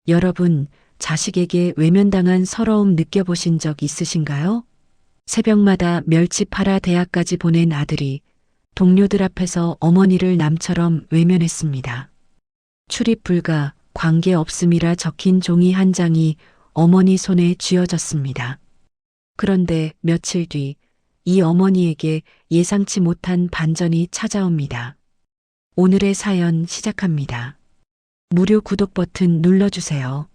여러분, 자식에게 외면당한 서러움 느껴보신 적 있으신가요? 새벽마다 멸치 팔아 대학까지 보낸 아들이 동료들 앞에서 어머니를 남처럼 외면했습니다. 출입 불가, 관계 없음이라 적힌 종이 한 장이 어머니 손에 쥐어졌습니다. 그런데 며칠 뒤 이 어머니에게 예상치 못한 반전이 찾아옵니다. 오늘의 사연 시작합니다. 무료 구독 버튼 눌러주세요.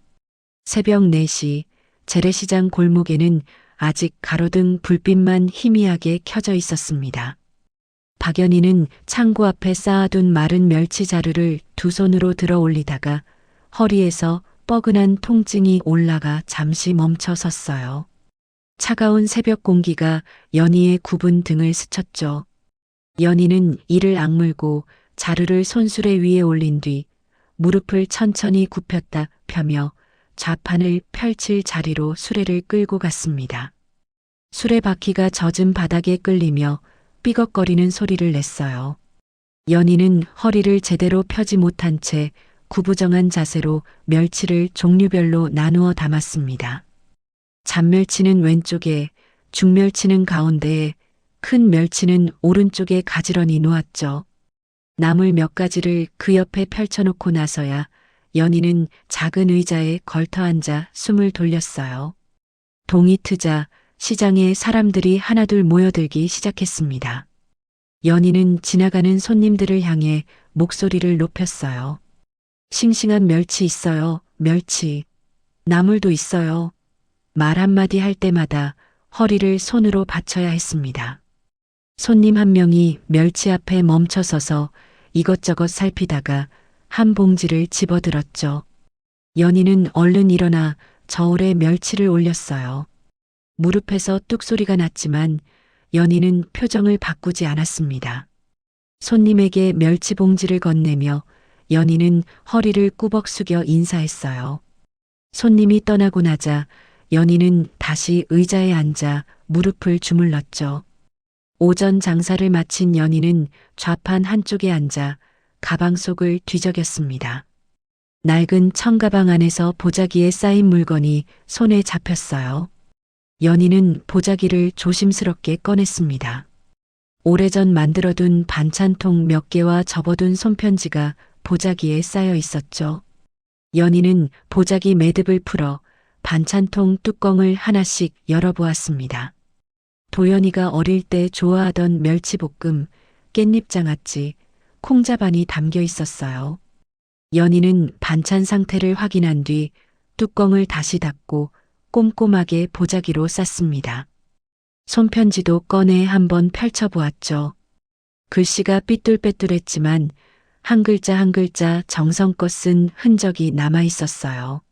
새벽 4시 재래시장 골목에는 아직 가로등 불빛만 희미하게 켜져 있었습니다. 박연희는 창고 앞에 쌓아둔 마른 멸치 자루를 두 손으로 들어 올리다가 허리에서 뻐근한 통증이 올라가 잠시 멈춰 섰어요. 차가운 새벽 공기가 연희의 굽은 등을 스쳤죠. 연희는 이를 악물고 자루를 손수레 위에 올린 뒤 무릎을 천천히 굽혔다 펴며 좌판을 펼칠 자리로 수레를 끌고 갔습니다. 수레바퀴가 젖은 바닥에 끌리며 삐걱거리는 소리를 냈어요. 연희는 허리를 제대로 펴지 못한 채 구부정한 자세로 멸치를 종류별로 나누어 담았습니다. 잔멸치는 왼쪽에, 중멸치는 가운데에, 큰 멸치는 오른쪽에 가지런히 놓았죠. 나물 몇 가지를 그 옆에 펼쳐놓고 나서야 연희는 작은 의자에 걸터 앉아 숨을 돌렸어요. 동이 트자 시장에 사람들이 하나둘 모여들기 시작했습니다. 연희는 지나가는 손님들을 향해 목소리를 높였어요. 싱싱한 멸치 있어요, 멸치. 나물도 있어요. 말 한마디 할 때마다 허리를 손으로 받쳐야 했습니다. 손님 한 명이 멸치 앞에 멈춰 서서 이것저것 살피다가 한 봉지를 집어들었죠. 연희는 얼른 일어나 저울에 멸치를 올렸어요. 무릎에서 뚝 소리가 났지만 연희는 표정을 바꾸지 않았습니다. 손님에게 멸치 봉지를 건네며 연희는 허리를 꾸벅 숙여 인사했어요. 손님이 떠나고 나자 연희는 다시 의자에 앉아 무릎을 주물렀죠. 오전 장사를 마친 연희는 좌판 한쪽에 앉아 가방 속을 뒤적였습니다. 낡은 청가방 안에서 보자기에 쌓인 물건이 손에 잡혔어요. 연희는 보자기를 조심스럽게 꺼냈습니다. 오래전 만들어둔 반찬통 몇 개와 접어둔 손편지가 보자기에 쌓여 있었죠. 연희는 보자기 매듭을 풀어 반찬통 뚜껑을 하나씩 열어보았습니다. 도연이가 어릴 때 좋아하던 멸치볶음, 깻잎장아찌, 콩자반이 담겨 있었어요. 연희는 반찬 상태를 확인한 뒤 뚜껑을 다시 닫고 꼼꼼하게 보자기로 쌌습니다. 손편지도 꺼내 한번 펼쳐보았죠. 글씨가 삐뚤빼뚤했지만 한 글자 한 글자 정성껏 쓴 흔적이 남아 있었어요.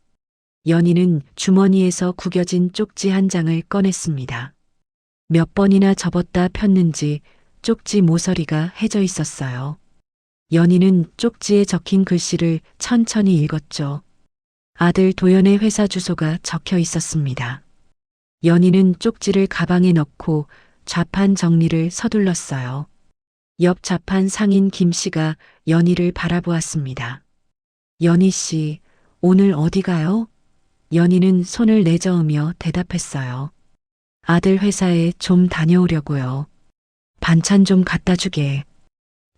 연희는 주머니에서 구겨진 쪽지 한 장을 꺼냈습니다. 몇 번이나 접었다 폈는지 쪽지 모서리가 해져 있었어요. 연희는 쪽지에 적힌 글씨를 천천히 읽었죠. 아들 도연의 회사 주소가 적혀 있었습니다. 연희는 쪽지를 가방에 넣고 좌판 정리를 서둘렀어요. 옆 좌판 상인 김 씨가 연희를 바라보았습니다. 연희 씨, 오늘 어디 가요? 연희는 손을 내저으며 대답했어요. 아들 회사에 좀 다녀오려고요. 반찬 좀 갖다 주게.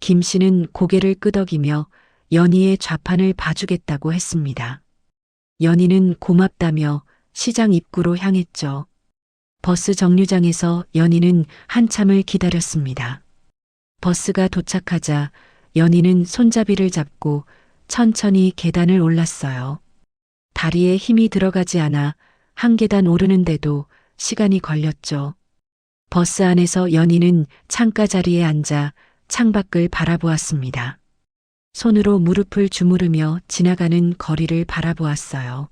김 씨는 고개를 끄덕이며 연희의 좌판을 봐주겠다고 했습니다. 연희는 고맙다며 시장 입구로 향했죠. 버스 정류장에서 연희는 한참을 기다렸습니다. 버스가 도착하자 연희는 손잡이를 잡고 천천히 계단을 올랐어요. 다리에 힘이 들어가지 않아 한 계단 오르는데도 시간이 걸렸죠. 버스 안에서 연희는 창가 자리에 앉아 창밖을 바라보았습니다. 손으로 무릎을 주무르며 지나가는 거리를 바라보았어요.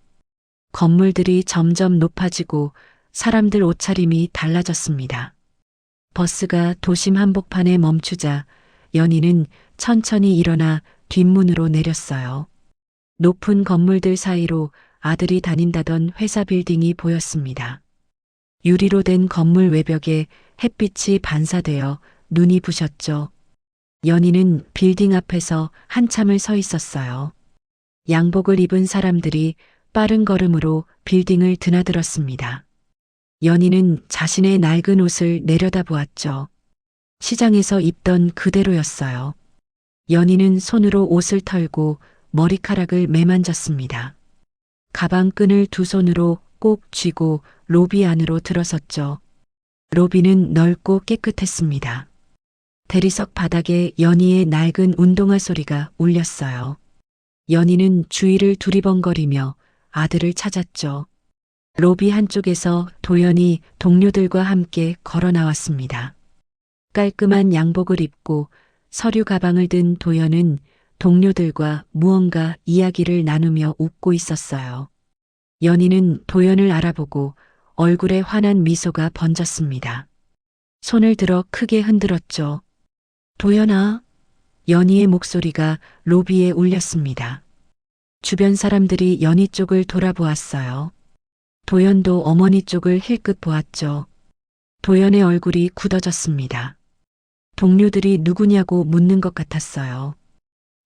건물들이 점점 높아지고 사람들 옷차림이 달라졌습니다. 버스가 도심 한복판에 멈추자 연희는 천천히 일어나 뒷문으로 내렸어요. 높은 건물들 사이로 아들이 다닌다던 회사 빌딩이 보였습니다. 유리로 된 건물 외벽에 햇빛이 반사되어 눈이 부셨죠. 연희는 빌딩 앞에서 한참을 서 있었어요. 양복을 입은 사람들이 빠른 걸음으로 빌딩을 드나들었습니다. 연희는 자신의 낡은 옷을 내려다보았죠. 시장에서 입던 그대로였어요. 연희는 손으로 옷을 털고 머리카락을 매만졌습니다. 가방 끈을 두 손으로 꼭 쥐고 로비 안으로 들어섰죠. 로비는 넓고 깨끗했습니다. 대리석 바닥에 연희의 낡은 운동화 소리가 울렸어요. 연희는 주위를 두리번거리며 아들을 찾았죠. 로비 한쪽에서 도연이 동료들과 함께 걸어 나왔습니다. 깔끔한 양복을 입고 서류 가방을 든 도연은 동료들과 무언가 이야기를 나누며 웃고 있었어요. 연희는 도연을 알아보고 얼굴에 환한 미소가 번졌습니다. 손을 들어 크게 흔들었죠. 도연아. 연희의 목소리가 로비에 울렸습니다. 주변 사람들이 연희 쪽을 돌아보았어요. 도연도 어머니 쪽을 힐끗 보았죠. 도연의 얼굴이 굳어졌습니다. 동료들이 누구냐고 묻는 것 같았어요.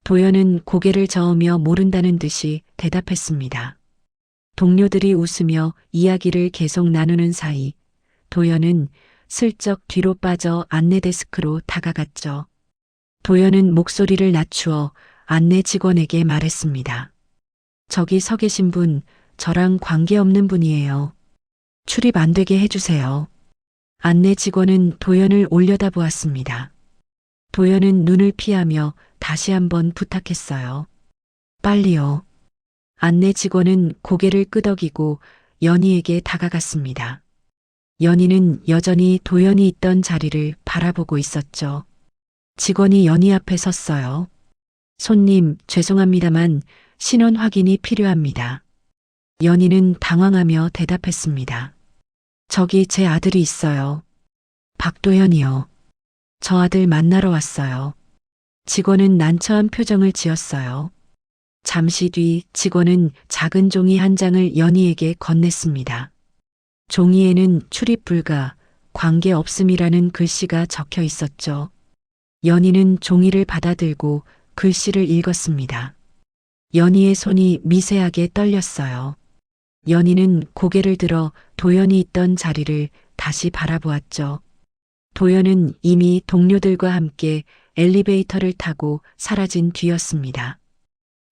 도연은 고개를 저으며 모른다는 듯이 대답했습니다. 동료들이 웃으며 이야기를 계속 나누는 사이 도연은 슬쩍 뒤로 빠져 안내 데스크로 다가갔죠. 도연은 목소리를 낮추어 안내 직원에게 말했습니다. 저기 서 계신 분, 저랑 관계없는 분이에요. 출입 안 되게 해주세요. 안내 직원은 도연을 올려다보았습니다. 도연은 눈을 피하며 다시 한번 부탁했어요. 빨리요. 안내 직원은 고개를 끄덕이고 연희에게 다가갔습니다. 연희는 여전히 도연이 있던 자리를 바라보고 있었죠. 직원이 연희 앞에 섰어요. 손님, 죄송합니다만 신원 확인이 필요합니다. 연희는 당황하며 대답했습니다. 저기 제 아들이 있어요. 박도연이요. 저 아들 만나러 왔어요. 직원은 난처한 표정을 지었어요. 잠시 뒤 직원은 작은 종이 한 장을 연희에게 건넸습니다. 종이에는 출입 불가, 관계 없음이라는 글씨가 적혀 있었죠. 연희는 종이를 받아들고 글씨를 읽었습니다. 연희의 손이 미세하게 떨렸어요. 연희는 고개를 들어 도연이 있던 자리를 다시 바라보았죠. 도연은 이미 동료들과 함께 엘리베이터를 타고 사라진 뒤였습니다.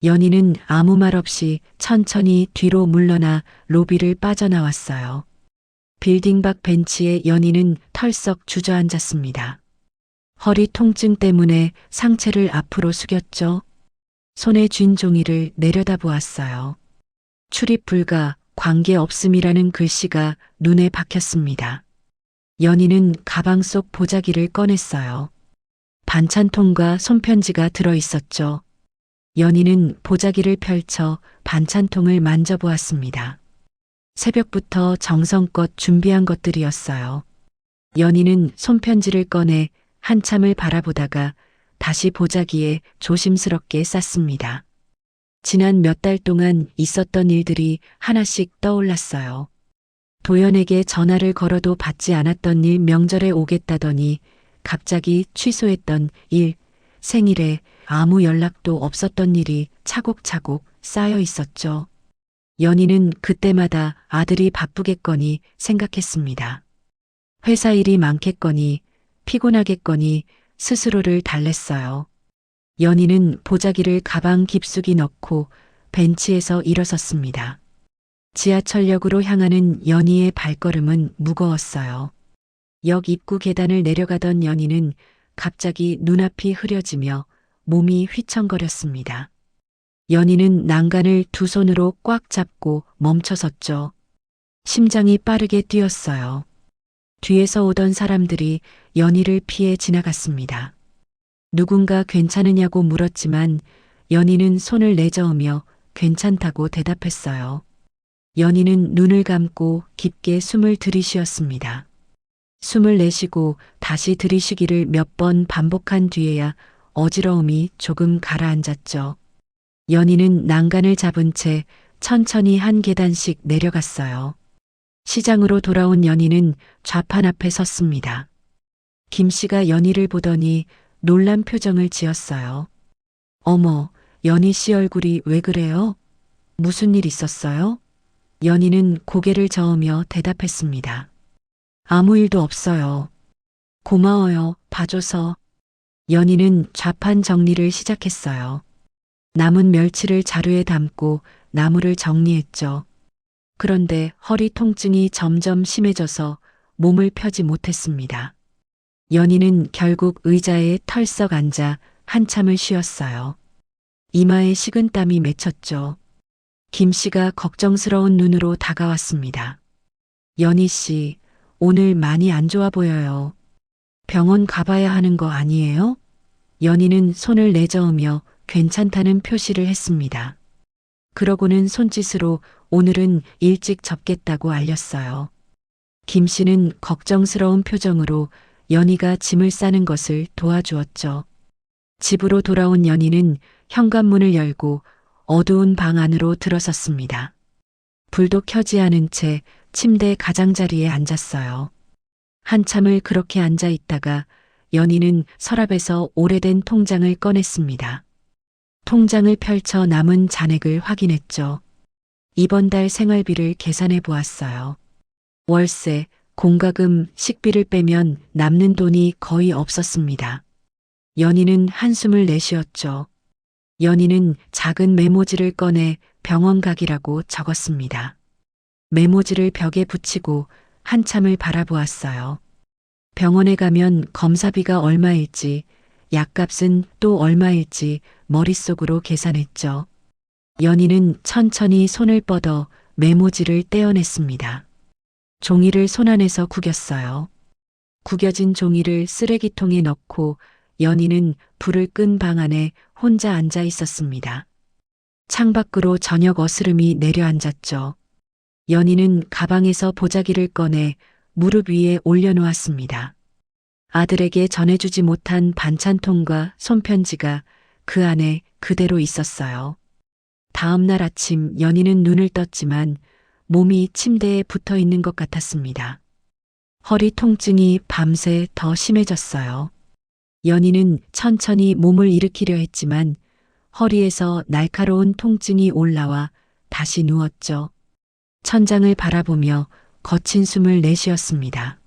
연희는 아무 말 없이 천천히 뒤로 물러나 로비를 빠져나왔어요. 빌딩 밖 벤치에 연희는 털썩 주저앉았습니다. 허리 통증 때문에 상체를 앞으로 숙였죠. 손에 쥔 종이를 내려다보았어요. 출입 불가, 관계 없음이라는 글씨가 눈에 박혔습니다. 연희는 가방 속 보자기를 꺼냈어요. 반찬통과 손편지가 들어 있었죠. 연희는 보자기를 펼쳐 반찬통을 만져보았습니다. 새벽부터 정성껏 준비한 것들이었어요. 연희는 손편지를 꺼내 한참을 바라보다가 다시 보자기에 조심스럽게 쌌습니다. 지난 몇 달 동안 있었던 일들이 하나씩 떠올랐어요. 도연에게 전화를 걸어도 받지 않았던 일, 명절에 오겠다더니 갑자기 취소했던 일, 생일에 아무 연락도 없었던 일이 차곡차곡 쌓여 있었죠. 연희는 그때마다 아들이 바쁘겠거니 생각했습니다. 회사 일이 많겠거니 피곤하겠거니 스스로를 달랬어요. 연희는 보자기를 가방 깊숙이 넣고 벤치에서 일어섰습니다. 지하철역으로 향하는 연희의 발걸음은 무거웠어요. 역 입구 계단을 내려가던 연희는 갑자기 눈앞이 흐려지며 몸이 휘청거렸습니다. 연희는 난간을 두 손으로 꽉 잡고 멈춰섰죠. 심장이 빠르게 뛰었어요. 뒤에서 오던 사람들이 연희를 피해 지나갔습니다. 누군가 괜찮으냐고 물었지만 연희는 손을 내저으며 괜찮다고 대답했어요. 연희는 눈을 감고 깊게 숨을 들이쉬었습니다. 숨을 내쉬고 다시 들이쉬기를 몇 번 반복한 뒤에야 어지러움이 조금 가라앉았죠. 연희는 난간을 잡은 채 천천히 한 계단씩 내려갔어요. 시장으로 돌아온 연희는 좌판 앞에 섰습니다. 김 씨가 연희를 보더니 놀란 표정을 지었어요. 어머, 연희 씨 얼굴이 왜 그래요? 무슨 일 있었어요? 연희는 고개를 저으며 대답했습니다. 아무 일도 없어요. 고마워요. 봐줘서. 연희는 좌판 정리를 시작했어요. 남은 멸치를 자루에 담고 나무를 정리했죠. 그런데 허리 통증이 점점 심해져서 몸을 펴지 못했습니다. 연희는 결국 의자에 털썩 앉아 한참을 쉬었어요. 이마에 식은땀이 맺혔죠. 김 씨가 걱정스러운 눈으로 다가왔습니다. 연희 씨, 오늘 많이 안 좋아 보여요. 병원 가봐야 하는 거 아니에요? 연희는 손을 내저으며 괜찮다는 표시를 했습니다. 그러고는 손짓으로 오늘은 일찍 접겠다고 알렸어요. 김 씨는 걱정스러운 표정으로 연희가 짐을 싸는 것을 도와주었죠. 집으로 돌아온 연희는 현관문을 열고 어두운 방 안으로 들어섰습니다. 불도 켜지 않은 채 침대 가장자리에 앉았어요. 한참을 그렇게 앉아 있다가 연희는 서랍에서 오래된 통장을 꺼냈습니다. 통장을 펼쳐 남은 잔액을 확인했죠. 이번 달 생활비를 계산해 보았어요. 월세, 공과금, 식비를 빼면 남는 돈이 거의 없었습니다. 연희는 한숨을 내쉬었죠. 연희는 작은 메모지를 꺼내 병원 가기라고 적었습니다. 메모지를 벽에 붙이고 한참을 바라보았어요. 병원에 가면 검사비가 얼마일지, 약값은 또 얼마일지 머릿속으로 계산했죠. 연희는 천천히 손을 뻗어 메모지를 떼어냈습니다. 종이를 손안에서 구겼어요. 구겨진 종이를 쓰레기통에 넣고 연희는 불을 끈 방 안에 혼자 앉아 있었습니다. 창밖으로 저녁 어스름이 내려앉았죠. 연희는 가방에서 보자기를 꺼내 무릎 위에 올려놓았습니다. 아들에게 전해주지 못한 반찬통과 손편지가 그 안에 그대로 있었어요. 다음 날 아침 연희는 눈을 떴지만 몸이 침대에 붙어 있는 것 같았습니다. 허리 통증이 밤새 더 심해졌어요. 연희는 천천히 몸을 일으키려 했지만 허리에서 날카로운 통증이 올라와 다시 누웠죠. 천장을 바라보며 거친 숨을 내쉬었습니다.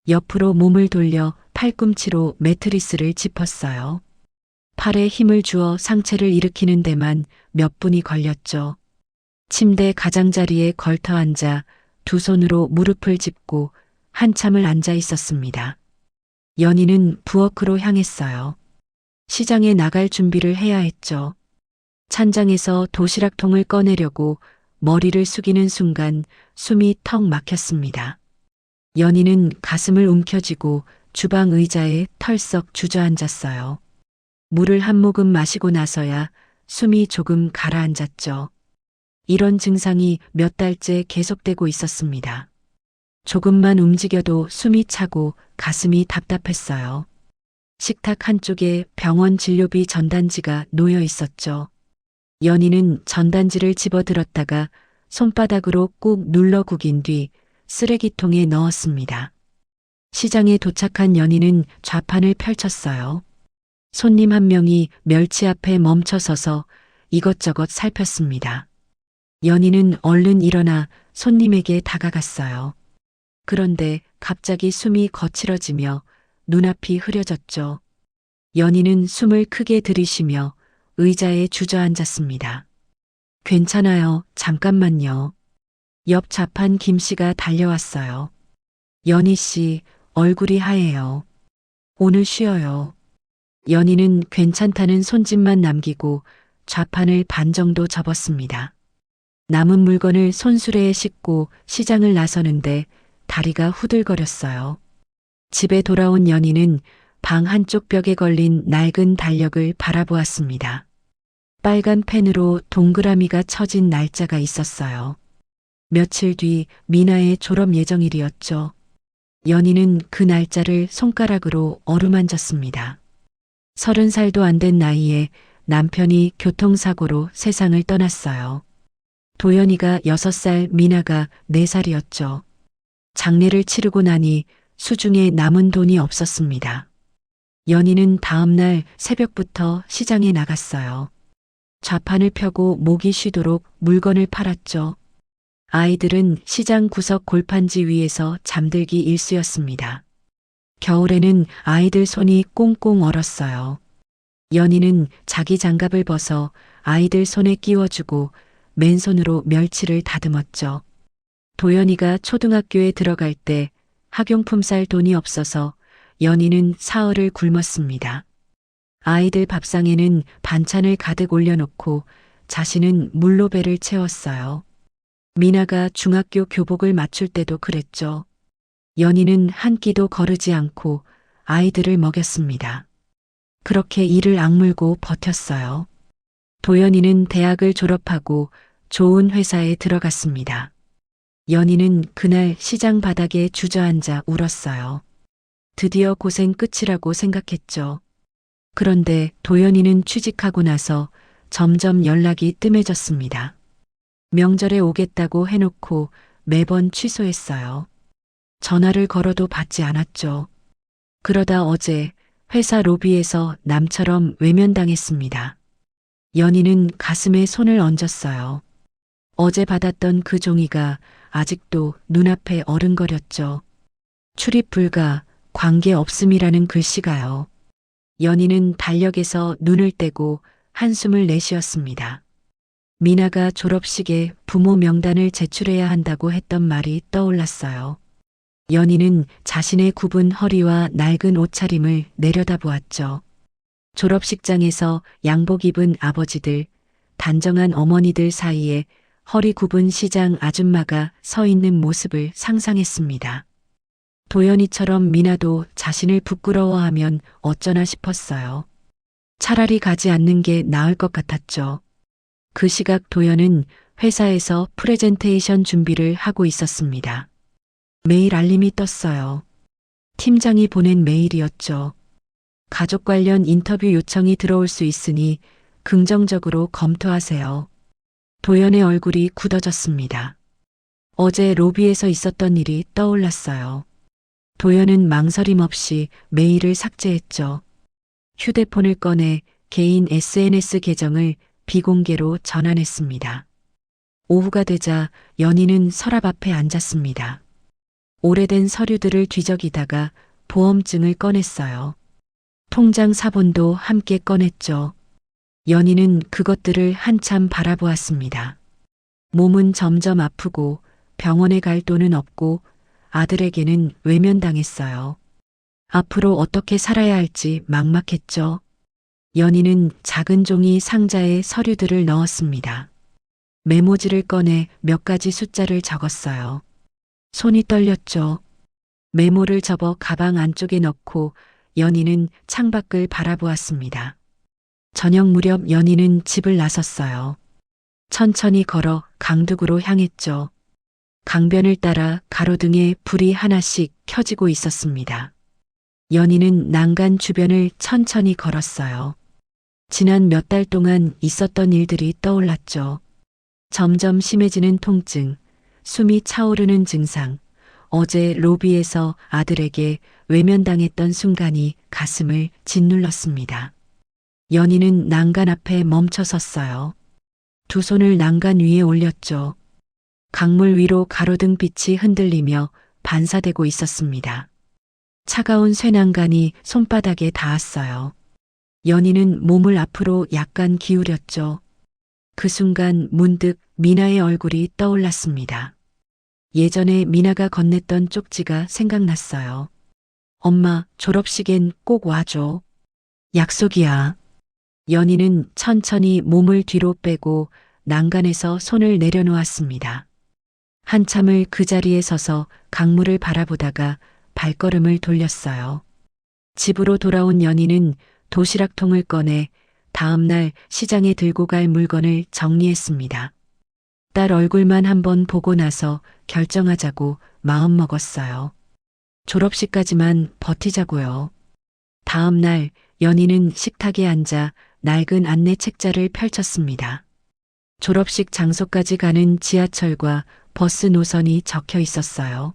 옆으로 몸을 돌려 팔꿈치로 매트리스를 짚었어요. 팔에 힘을 주어 상체를 일으키는 데만 몇 분이 걸렸죠. 침대 가장자리에 걸터 앉아 두 손으로 무릎을 짚고 한참을 앉아 있었습니다. 연희는 부엌으로 향했어요. 시장에 나갈 준비를 해야 했죠. 찬장에서 도시락통을 꺼내려고 머리를 숙이는 순간 숨이 턱 막혔습니다. 연희는 가슴을 움켜쥐고 주방 의자에 털썩 주저앉았어요. 물을 한 모금 마시고 나서야 숨이 조금 가라앉았죠. 이런 증상이 몇 달째 계속되고 있었습니다. 조금만 움직여도 숨이 차고 가슴이 답답했어요. 식탁 한쪽에 병원 진료비 전단지가 놓여 있었죠. 연희는 전단지를 집어들었다가 손바닥으로 꾹 눌러 구긴 뒤 쓰레기통에 넣었습니다. 시장에 도착한 연희는 좌판을 펼쳤어요. 손님 한 명이 멸치 앞에 멈춰서서 이것저것 살폈습니다. 연희는 얼른 일어나 손님에게 다가갔어요. 그런데 갑자기 숨이 거칠어지며 눈앞이 흐려졌죠. 연희는 숨을 크게 들이쉬며 의자에 주저앉았습니다. 괜찮아요. 잠깐만요. 옆 좌판 김 씨가 달려왔어요. 연희 씨, 얼굴이 하얘요. 오늘 쉬어요. 연희는 괜찮다는 손짓만 남기고 좌판을 반 정도 접었습니다. 남은 물건을 손수레에 싣고 시장을 나서는데 다리가 후들거렸어요. 집에 돌아온 연희는 방 한쪽 벽에 걸린 낡은 달력을 바라보았습니다. 빨간 펜으로 동그라미가 쳐진 날짜가 있었어요. 며칠 뒤 미나의 졸업 예정일이었죠. 연희는 그 날짜를 손가락으로 어루만졌습니다. 30살도 안 된 나이에 남편이 교통사고로 세상을 떠났어요. 도연이가 6살, 미나가 4살이었죠. 장례를 치르고 나니 수중에 남은 돈이 없었습니다. 연희는 다음 날 새벽부터 시장에 나갔어요. 좌판을 펴고 목이 쉬도록 물건을 팔았죠. 아이들은 시장 구석 골판지 위에서 잠들기 일쑤였습니다. 겨울에는 아이들 손이 꽁꽁 얼었어요. 연희는 자기 장갑을 벗어 아이들 손에 끼워주고 맨손으로 멸치를 다듬었죠. 도연이가 초등학교에 들어갈 때 학용품 살 돈이 없어서 연희는 사흘을 굶었습니다. 아이들 밥상에는 반찬을 가득 올려놓고 자신은 물로 배를 채웠어요. 미나가 중학교 교복을 맞출 때도 그랬죠. 연희는 한 끼도 거르지 않고 아이들을 먹였습니다. 그렇게 이를 악물고 버텼어요. 도연이는 대학을 졸업하고 좋은 회사에 들어갔습니다. 연희는 그날 시장 바닥에 주저앉아 울었어요. 드디어 고생 끝이라고 생각했죠. 그런데 도연이는 취직하고 나서 점점 연락이 뜸해졌습니다. 명절에 오겠다고 해놓고 매번 취소했어요. 전화를 걸어도 받지 않았죠. 그러다 어제 회사 로비에서 남처럼 외면당했습니다. 연희는 가슴에 손을 얹었어요. 어제 받았던 그 종이가 아직도 눈앞에 어른거렸죠. 출입 불가, 관계 없음이라는 글씨가요. 연희는 달력에서 눈을 떼고 한숨을 내쉬었습니다. 미나가 졸업식에 부모 명단을 제출해야 한다고 했던 말이 떠올랐어요. 연희는 자신의 굽은 허리와 낡은 옷차림을 내려다보았죠. 졸업식장에서 양복 입은 아버지들, 단정한 어머니들 사이에 허리 굽은 시장 아줌마가 서 있는 모습을 상상했습니다. 도연이처럼 미나도 자신을 부끄러워하면 어쩌나 싶었어요. 차라리 가지 않는 게 나을 것 같았죠. 그 시각 도연은 회사에서 프레젠테이션 준비를 하고 있었습니다. 메일 알림이 떴어요. 팀장이 보낸 메일이었죠. 가족 관련 인터뷰 요청이 들어올 수 있으니 긍정적으로 검토하세요. 도연의 얼굴이 굳어졌습니다. 어제 로비에서 있었던 일이 떠올랐어요. 도연은 망설임 없이 메일을 삭제했죠. 휴대폰을 꺼내 개인 SNS 계정을 비공개로 전환했습니다. 오후가 되자 연희는 서랍 앞에 앉았습니다. 오래된 서류들을 뒤적이다가 보험증을 꺼냈어요. 통장 사본도 함께 꺼냈죠. 연희는 그것들을 한참 바라보았습니다. 몸은 점점 아프고 병원에 갈 돈은 없고 아들에게는 외면당했어요. 앞으로 어떻게 살아야 할지 막막했죠. 연희는 작은 종이 상자에 서류들을 넣었습니다. 메모지를 꺼내 몇 가지 숫자를 적었어요. 손이 떨렸죠. 메모를 접어 가방 안쪽에 넣고 연희는 창밖을 바라보았습니다. 저녁 무렵 연희는 집을 나섰어요. 천천히 걸어 강둑으로 향했죠. 강변을 따라 가로등에 불이 하나씩 켜지고 있었습니다. 연희는 난간 주변을 천천히 걸었어요. 지난 몇 달 동안 있었던 일들이 떠올랐죠. 점점 심해지는 통증, 숨이 차오르는 증상, 어제 로비에서 아들에게 외면당했던 순간이 가슴을 짓눌렀습니다. 연희는 난간 앞에 멈춰 섰어요. 두 손을 난간 위에 올렸죠. 강물 위로 가로등 빛이 흔들리며 반사되고 있었습니다. 차가운 쇠난간이 손바닥에 닿았어요. 연희는 몸을 앞으로 약간 기울였죠. 그 순간 문득 미나의 얼굴이 떠올랐습니다. 예전에 미나가 건넸던 쪽지가 생각났어요. 엄마, 졸업식엔 꼭 와줘. 약속이야. 연희는 천천히 몸을 뒤로 빼고 난간에서 손을 내려놓았습니다. 한참을 그 자리에 서서 강물을 바라보다가 발걸음을 돌렸어요. 집으로 돌아온 연희는 도시락통을 꺼내 다음 날 시장에 들고 갈 물건을 정리했습니다. 딸 얼굴만 한번 보고 나서 결정하자고 마음먹었어요. 졸업식까지만 버티자고요. 다음 날 연희는 식탁에 앉아 낡은 안내 책자를 펼쳤습니다. 졸업식 장소까지 가는 지하철과 버스 노선이 적혀 있었어요.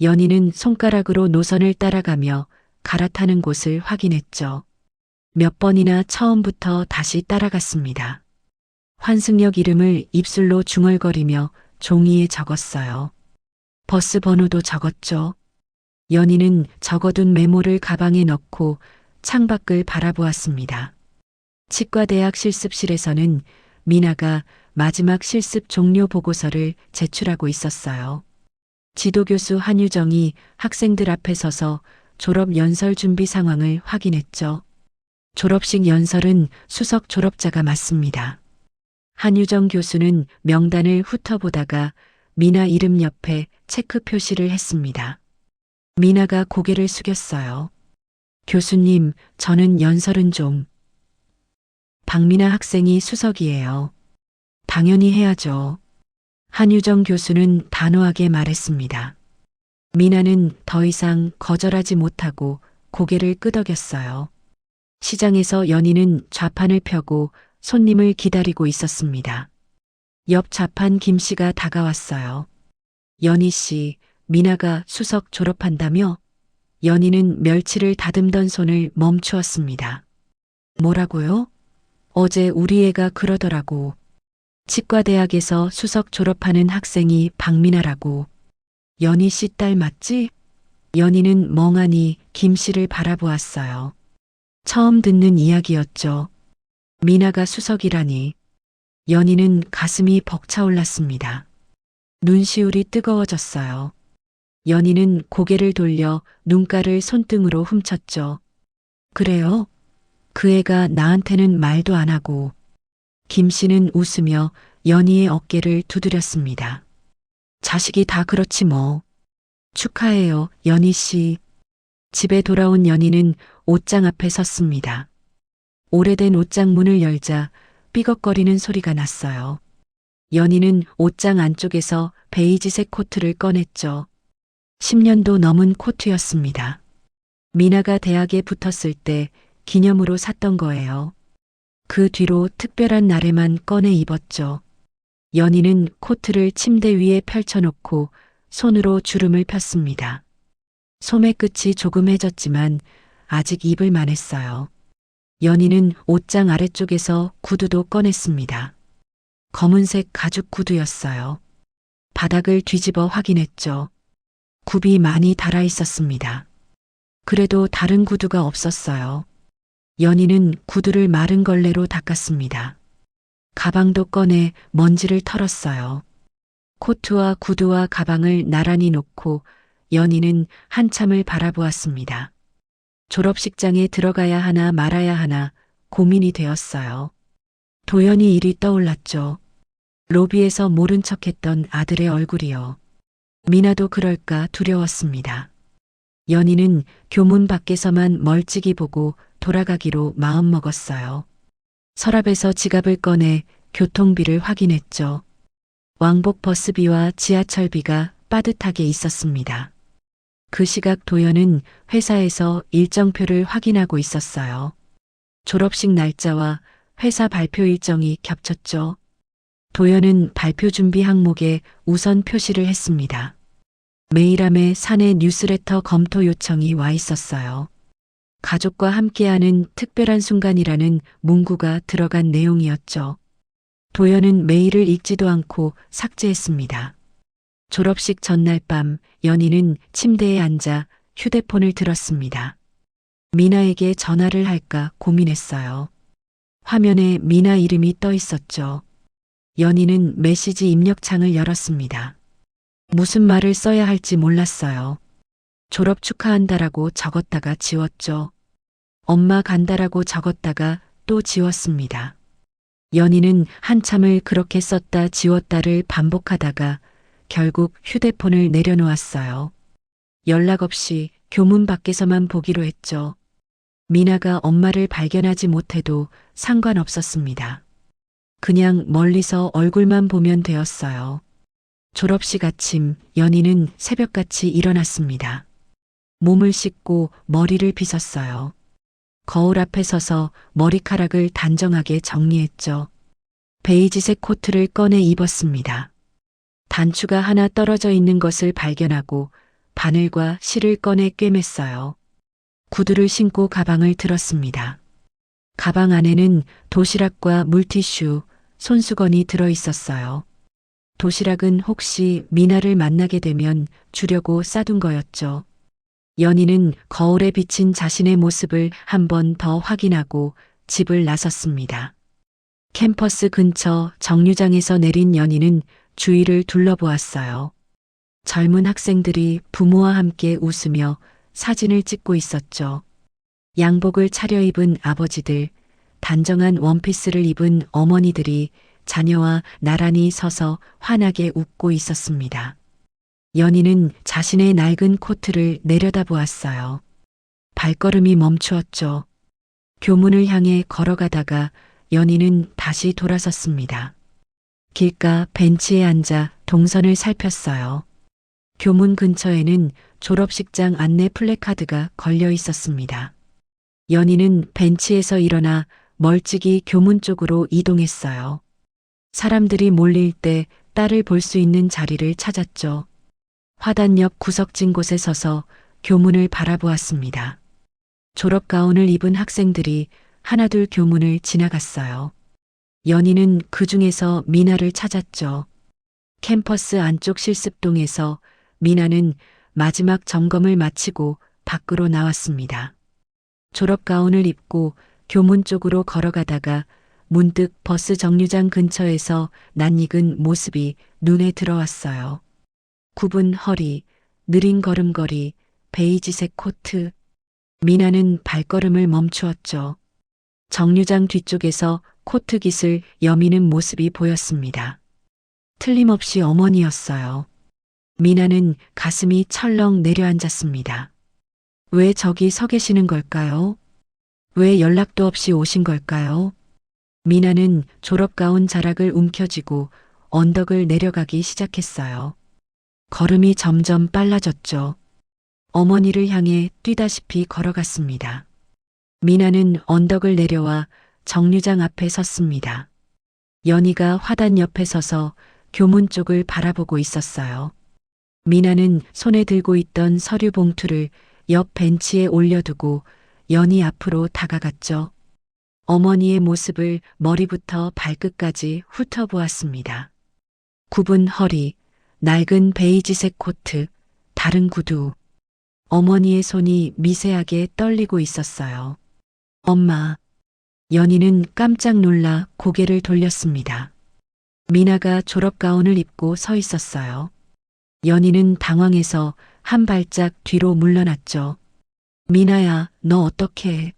연희는 손가락으로 노선을 따라가며 갈아타는 곳을 확인했죠. 몇 번이나 처음부터 다시 따라갔습니다. 환승역 이름을 입술로 중얼거리며 종이에 적었어요. 버스 번호도 적었죠. 연희는 적어둔 메모를 가방에 넣고 창밖을 바라보았습니다. 치과대학 실습실에서는 미나가 마지막 실습 종료 보고서를 제출하고 있었어요. 지도교수 한유정이 학생들 앞에 서서 졸업 연설 준비 상황을 확인했죠. 졸업식 연설은 수석 졸업자가 맡습니다. 한유정 교수는 명단을 훑어보다가 미나 이름 옆에 체크 표시를 했습니다. 미나가 고개를 숙였어요. 교수님, 저는 연설은 좀. 박미나 학생이 수석이에요. 당연히 해야죠. 한유정 교수는 단호하게 말했습니다. 미나는 더 이상 거절하지 못하고 고개를 끄덕였어요. 시장에서 연희는 좌판을 펴고 손님을 기다리고 있었습니다. 옆 좌판 김 씨가 다가왔어요. 연희 씨, 미나가 수석 졸업한다며? 연희는 멸치를 다듬던 손을 멈추었습니다. 뭐라고요? 어제 우리 애가 그러더라고. 치과대학에서 수석 졸업하는 학생이 박미나라고. 연희 씨 딸 맞지? 연희는 멍하니 김 씨를 바라보았어요. 처음 듣는 이야기였죠. 미나가 수석이라니. 연희는 가슴이 벅차올랐습니다. 눈시울이 뜨거워졌어요. 연희는 고개를 돌려 눈가를 손등으로 훔쳤죠. 그래요? 그 애가 나한테는 말도 안 하고. 김 씨는 웃으며 연희의 어깨를 두드렸습니다. 자식이 다 그렇지 뭐. 축하해요, 연희 씨. 집에 돌아온 연희는 옷장 앞에 섰습니다. 오래된 옷장 문을 열자 삐걱거리는 소리가 났어요. 연희는 옷장 안쪽에서 베이지색 코트를 꺼냈죠. 10년도 넘은 코트였습니다. 미나가 대학에 붙었을 때 기념으로 샀던 거예요. 그 뒤로 특별한 날에만 꺼내 입었죠. 연희는 코트를 침대 위에 펼쳐놓고 손으로 주름을 폈습니다. 소매 끝이 조금 해졌지만 아직 입을 만했어요. 연희는 옷장 아래쪽에서 구두도 꺼냈습니다. 검은색 가죽 구두였어요. 바닥을 뒤집어 확인했죠. 굽이 많이 달아 있었습니다. 그래도 다른 구두가 없었어요. 연희는 구두를 마른 걸레로 닦았습니다. 가방도 꺼내 먼지를 털었어요. 코트와 구두와 가방을 나란히 놓고 연희는 한참을 바라보았습니다. 졸업식장에 들어가야 하나 말아야 하나 고민이 되었어요. 도연이 일이 떠올랐죠. 로비에서 모른 척했던 아들의 얼굴이요. 미나도 그럴까 두려웠습니다. 연희는 교문 밖에서만 멀찍이 보고 돌아가기로 마음먹었어요. 서랍에서 지갑을 꺼내 교통비를 확인했죠. 왕복 버스비와 지하철비가 빠듯하게 있었습니다. 그 시각 도연은 회사에서 일정표를 확인하고 있었어요. 졸업식 날짜와 회사 발표 일정이 겹쳤죠. 도연은 발표 준비 항목에 우선 표시를 했습니다. 메일함에 사내 뉴스레터 검토 요청이 와 있었어요. 가족과 함께하는 특별한 순간이라는 문구가 들어간 내용이었죠. 도연은 메일을 읽지도 않고 삭제했습니다. 졸업식 전날 밤 연희는 침대에 앉아 휴대폰을 들었습니다. 미나에게 전화를 할까 고민했어요. 화면에 미나 이름이 떠 있었죠. 연희는 메시지 입력창을 열었습니다. 무슨 말을 써야 할지 몰랐어요. 졸업 축하한다라고 적었다가 지웠죠. 엄마 간다라고 적었다가 또 지웠습니다. 연희는 한참을 그렇게 썼다 지웠다를 반복하다가 결국 휴대폰을 내려놓았어요. 연락 없이 교문 밖에서만 보기로 했죠. 미나가 엄마를 발견하지 못해도 상관없었습니다. 그냥 멀리서 얼굴만 보면 되었어요. 졸업식 아침 연희는 새벽같이 일어났습니다. 몸을 씻고 머리를 빗었어요. 거울 앞에 서서 머리카락을 단정하게 정리했죠. 베이지색 코트를 꺼내 입었습니다. 단추가 하나 떨어져 있는 것을 발견하고 바늘과 실을 꺼내 꿰맸어요. 구두를 신고 가방을 들었습니다. 가방 안에는 도시락과 물티슈, 손수건이 들어 있었어요. 도시락은 혹시 미나를 만나게 되면 주려고 싸둔 거였죠. 연희는 거울에 비친 자신의 모습을 한 번 더 확인하고 집을 나섰습니다. 캠퍼스 근처 정류장에서 내린 연희는 주위를 둘러보았어요. 젊은 학생들이 부모와 함께 웃으며 사진을 찍고 있었죠. 양복을 차려입은 아버지들, 단정한 원피스를 입은 어머니들이 자녀와 나란히 서서 환하게 웃고 있었습니다. 연희는 자신의 낡은 코트를 내려다보았어요. 발걸음이 멈추었죠. 교문을 향해 걸어가다가 연희는 다시 돌아섰습니다. 길가 벤치에 앉아 동선을 살폈어요. 교문 근처에는 졸업식장 안내 플래카드가 걸려 있었습니다. 연희는 벤치에서 일어나 멀찍이 교문 쪽으로 이동했어요. 사람들이 몰릴 때 딸을 볼 수 있는 자리를 찾았죠. 화단역 구석진 곳에 서서 교문을 바라보았습니다. 졸업 가운을 입은 학생들이 하나둘 교문을 지나갔어요. 연희는 그 중에서 미나를 찾았죠. 캠퍼스 안쪽 실습동에서 미나는 마지막 점검을 마치고 밖으로 나왔습니다. 졸업 가운을 입고 교문 쪽으로 걸어가다가 문득 버스 정류장 근처에서 낯익은 모습이 눈에 들어왔어요. 굽은 허리, 느린 걸음걸이, 베이지색 코트. 미나는 발걸음을 멈추었죠. 정류장 뒤쪽에서 코트 깃을 여미는 모습이 보였습니다. 틀림없이 어머니였어요. 미나는 가슴이 철렁 내려앉았습니다. 왜 저기 서 계시는 걸까요? 왜 연락도 없이 오신 걸까요? 미나는 졸업가운 자락을 움켜쥐고 언덕을 내려가기 시작했어요. 걸음이 점점 빨라졌죠. 어머니를 향해 뛰다시피 걸어갔습니다. 미나는 언덕을 내려와 정류장 앞에 섰습니다. 연희가 화단 옆에 서서 교문 쪽을 바라보고 있었어요. 미나는 손에 들고 있던 서류 봉투를 옆 벤치에 올려두고 연희 앞으로 다가갔죠. 어머니의 모습을 머리부터 발끝까지 훑어보았습니다. 굽은 허리, 낡은 베이지색 코트, 다른 구두. 어머니의 손이 미세하게 떨리고 있었어요. 엄마. 연희는 깜짝 놀라 고개를 돌렸습니다. 미나가 졸업 가운을 입고 서 있었어요. 연희는 당황해서 한 발짝 뒤로 물러났죠. 미나야, 너 어떡해?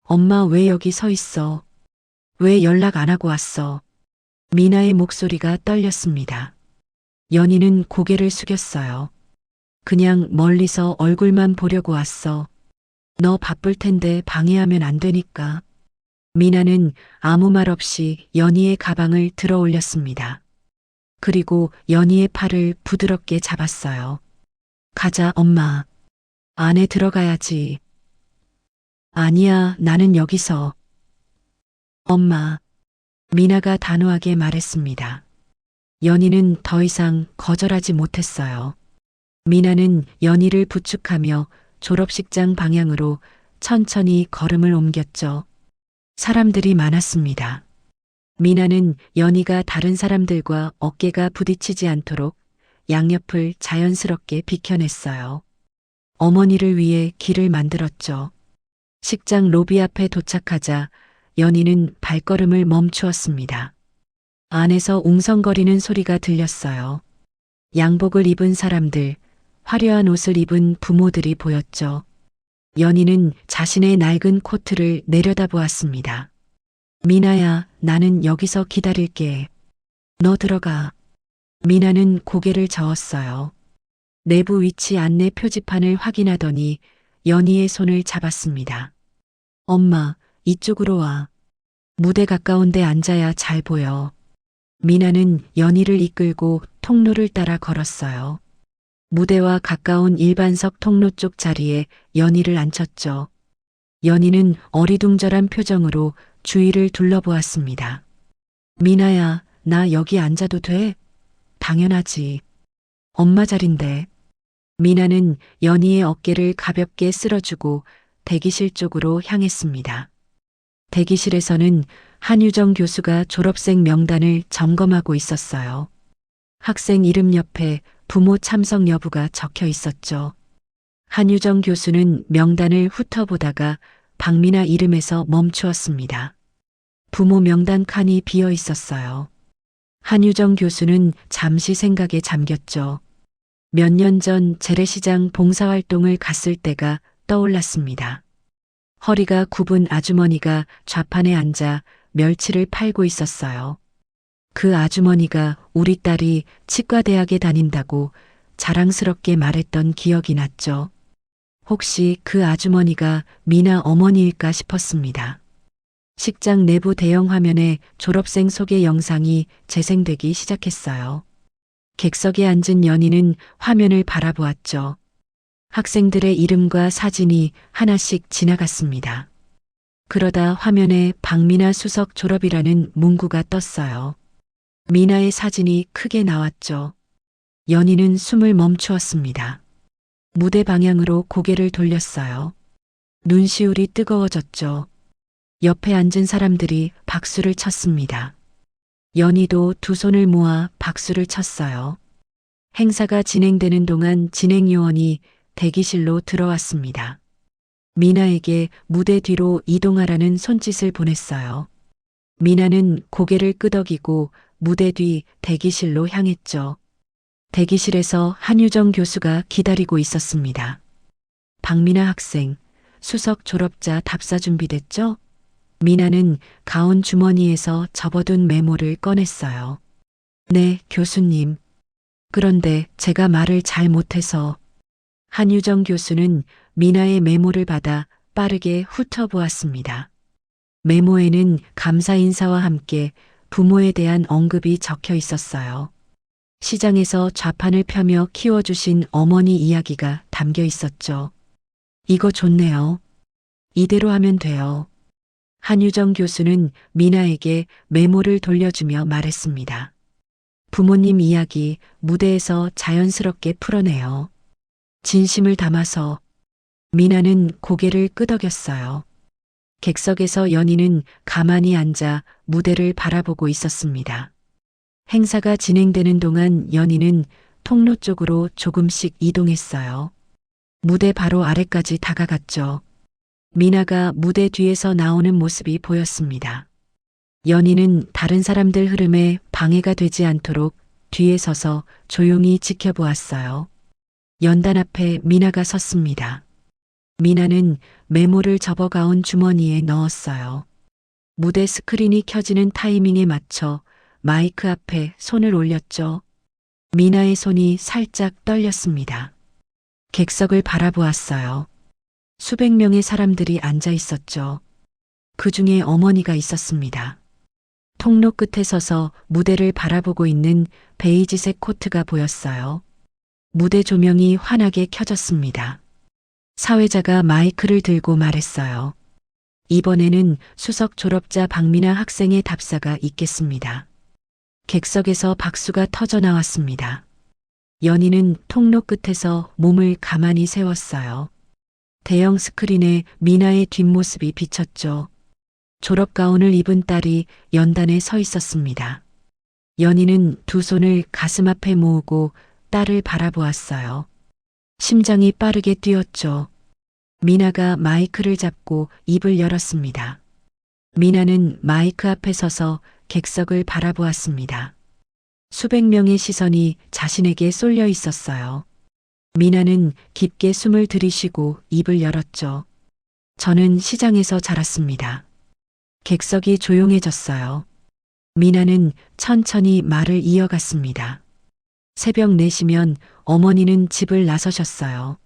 엄마 왜 여기 서 있어? 왜 연락 안 하고 왔어? 미나의 목소리가 떨렸습니다. 연희는 고개를 숙였어요. 그냥 멀리서 얼굴만 보려고 왔어. 너 바쁠 텐데 방해하면 안 되니까. 미나는 아무 말 없이 연희의 가방을 들어 올렸습니다. 그리고 연희의 팔을 부드럽게 잡았어요. 가자, 엄마. 안에 들어가야지. 아니야, 나는 여기서. 엄마. 미나가 단호하게 말했습니다. 연희는 더 이상 거절하지 못했어요. 미나는 연희를 부축하며 졸업식장 방향으로 천천히 걸음을 옮겼죠. 사람들이 많았습니다. 미나는 연희가 다른 사람들과 어깨가 부딪히지 않도록 양옆을 자연스럽게 비켜냈어요. 어머니를 위해 길을 만들었죠. 식장 로비 앞에 도착하자 연희는 발걸음을 멈추었습니다. 안에서 웅성거리는 소리가 들렸어요. 양복을 입은 사람들, 화려한 옷을 입은 부모들이 보였죠. 연희는 자신의 낡은 코트를 내려다보았습니다. 미나야, 나는 여기서 기다릴게. 너 들어가. 미나는 고개를 저었어요. 내부 위치 안내 표지판을 확인하더니 연희의 손을 잡았습니다. 엄마, 이쪽으로 와. 무대 가까운 데 앉아야 잘 보여. 미나는 연희를 이끌고 통로를 따라 걸었어요. 무대와 가까운 일반석 통로 쪽 자리에 연희를 앉혔죠. 연희는 어리둥절한 표정으로 주위를 둘러보았습니다. 미나야, 나 여기 앉아도 돼? 당연하지. 엄마 자린데. 미나는 연희의 어깨를 가볍게 쓸어주고 대기실 쪽으로 향했습니다. 대기실에서는 한유정 교수가 졸업생 명단을 점검하고 있었어요. 학생 이름 옆에 부모 참석 여부가 적혀 있었죠. 한유정 교수는 명단을 훑어보다가 박미나 이름에서 멈추었습니다. 부모 명단 칸이 비어 있었어요. 한유정 교수는 잠시 생각에 잠겼죠. 몇 년 전 재래시장 봉사활동을 갔을 때가 떠올랐습니다. 허리가 굽은 아주머니가 좌판에 앉아 멸치를 팔고 있었어요. 그 아주머니가 우리 딸이 치과대학에 다닌다고 자랑스럽게 말했던 기억이 났죠. 혹시 그 아주머니가 미나 어머니일까 싶었습니다. 식장 내부 대형 화면에 졸업생 소개 영상이 재생되기 시작했어요. 객석에 앉은 연희는 화면을 바라보았죠. 학생들의 이름과 사진이 하나씩 지나갔습니다. 그러다 화면에 박미나 수석 졸업이라는 문구가 떴어요. 미나의 사진이 크게 나왔죠. 연희는 숨을 멈추었습니다. 무대 방향으로 고개를 돌렸어요. 눈시울이 뜨거워졌죠. 옆에 앉은 사람들이 박수를 쳤습니다. 연희도 두 손을 모아 박수를 쳤어요. 행사가 진행되는 동안 진행요원이 대기실로 들어왔습니다. 미나에게 무대 뒤로 이동하라는 손짓을 보냈어요. 미나는 고개를 끄덕이고 무대 뒤 대기실로 향했죠. 대기실에서 한유정 교수가 기다리고 있었습니다. 박미나 학생, 수석 졸업자 답사 준비됐죠? 미나는 가운 주머니에서 접어둔 메모를 꺼냈어요. 네, 교수님. 그런데 제가 말을 잘 못해서. 한유정 교수는 미나의 메모를 받아 빠르게 훑어보았습니다. 메모에는 감사 인사와 함께 부모에 대한 언급이 적혀 있었어요. 시장에서 좌판을 펴며 키워주신 어머니 이야기가 담겨 있었죠. 이거 좋네요. 이대로 하면 돼요. 한유정 교수는 미나에게 메모를 돌려주며 말했습니다. 부모님 이야기 무대에서 자연스럽게 풀어내요. 진심을 담아서. 미나는 고개를 끄덕였어요. 객석에서 연희는 가만히 앉아 무대를 바라보고 있었습니다. 행사가 진행되는 동안 연희는 통로 쪽으로 조금씩 이동했어요. 무대 바로 아래까지 다가갔죠. 미나가 무대 뒤에서 나오는 모습이 보였습니다. 연희는 다른 사람들 흐름에 방해가 되지 않도록 뒤에 서서 조용히 지켜보았어요. 연단 앞에 미나가 섰습니다. 미나는 메모를 접어가온 주머니에 넣었어요. 무대 스크린이 켜지는 타이밍에 맞춰 마이크 앞에 손을 올렸죠. 미나의 손이 살짝 떨렸습니다. 객석을 바라보았어요. 수백 명의 사람들이 앉아 있었죠. 그 중에 어머니가 있었습니다. 통로 끝에 서서 무대를 바라보고 있는 베이지색 코트가 보였어요. 무대 조명이 환하게 켜졌습니다. 사회자가 마이크를 들고 말했어요. 이번에는 수석 졸업자 박미나 학생의 답사가 있겠습니다. 객석에서 박수가 터져 나왔습니다. 연희는 통로 끝에서 몸을 가만히 세웠어요. 대형 스크린에 미나의 뒷모습이 비쳤죠. 졸업 가운을 입은 딸이 연단에 서 있었습니다. 연희는 두 손을 가슴 앞에 모으고 딸을 바라보았어요. 심장이 빠르게 뛰었죠. 미나가 마이크를 잡고 입을 열었습니다. 미나는 마이크 앞에 서서 객석을 바라보았습니다. 수백 명의 시선이 자신에게 쏠려 있었어요. 미나는 깊게 숨을 들이쉬고 입을 열었죠. 저는 시장에서 자랐습니다. 객석이 조용해졌어요. 미나는 천천히 말을 이어갔습니다. 새벽 4시면 어머니는 집을 나서셨어요.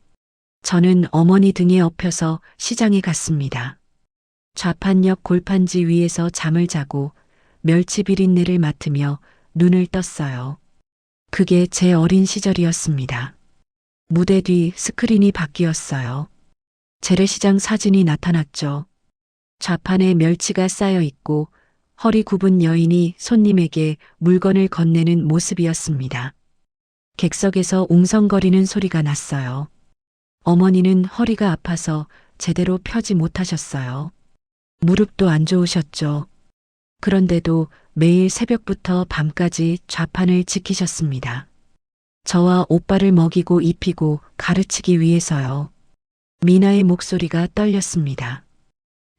저는 어머니 등에 업혀서 시장에 갔습니다. 좌판역 골판지 위에서 잠을 자고 멸치 비린내를 맡으며 눈을 떴어요. 그게 제 어린 시절이었습니다. 무대 뒤 스크린이 바뀌었어요. 재래시장 사진이 나타났죠. 좌판에 멸치가 쌓여 있고 허리 굽은 여인이 손님에게 물건을 건네는 모습이었습니다. 객석에서 웅성거리는 소리가 났어요. 어머니는 허리가 아파서 제대로 펴지 못하셨어요. 무릎도 안 좋으셨죠. 그런데도 매일 새벽부터 밤까지 좌판을 지키셨습니다. 저와 오빠를 먹이고 입히고 가르치기 위해서요. 미나의 목소리가 떨렸습니다.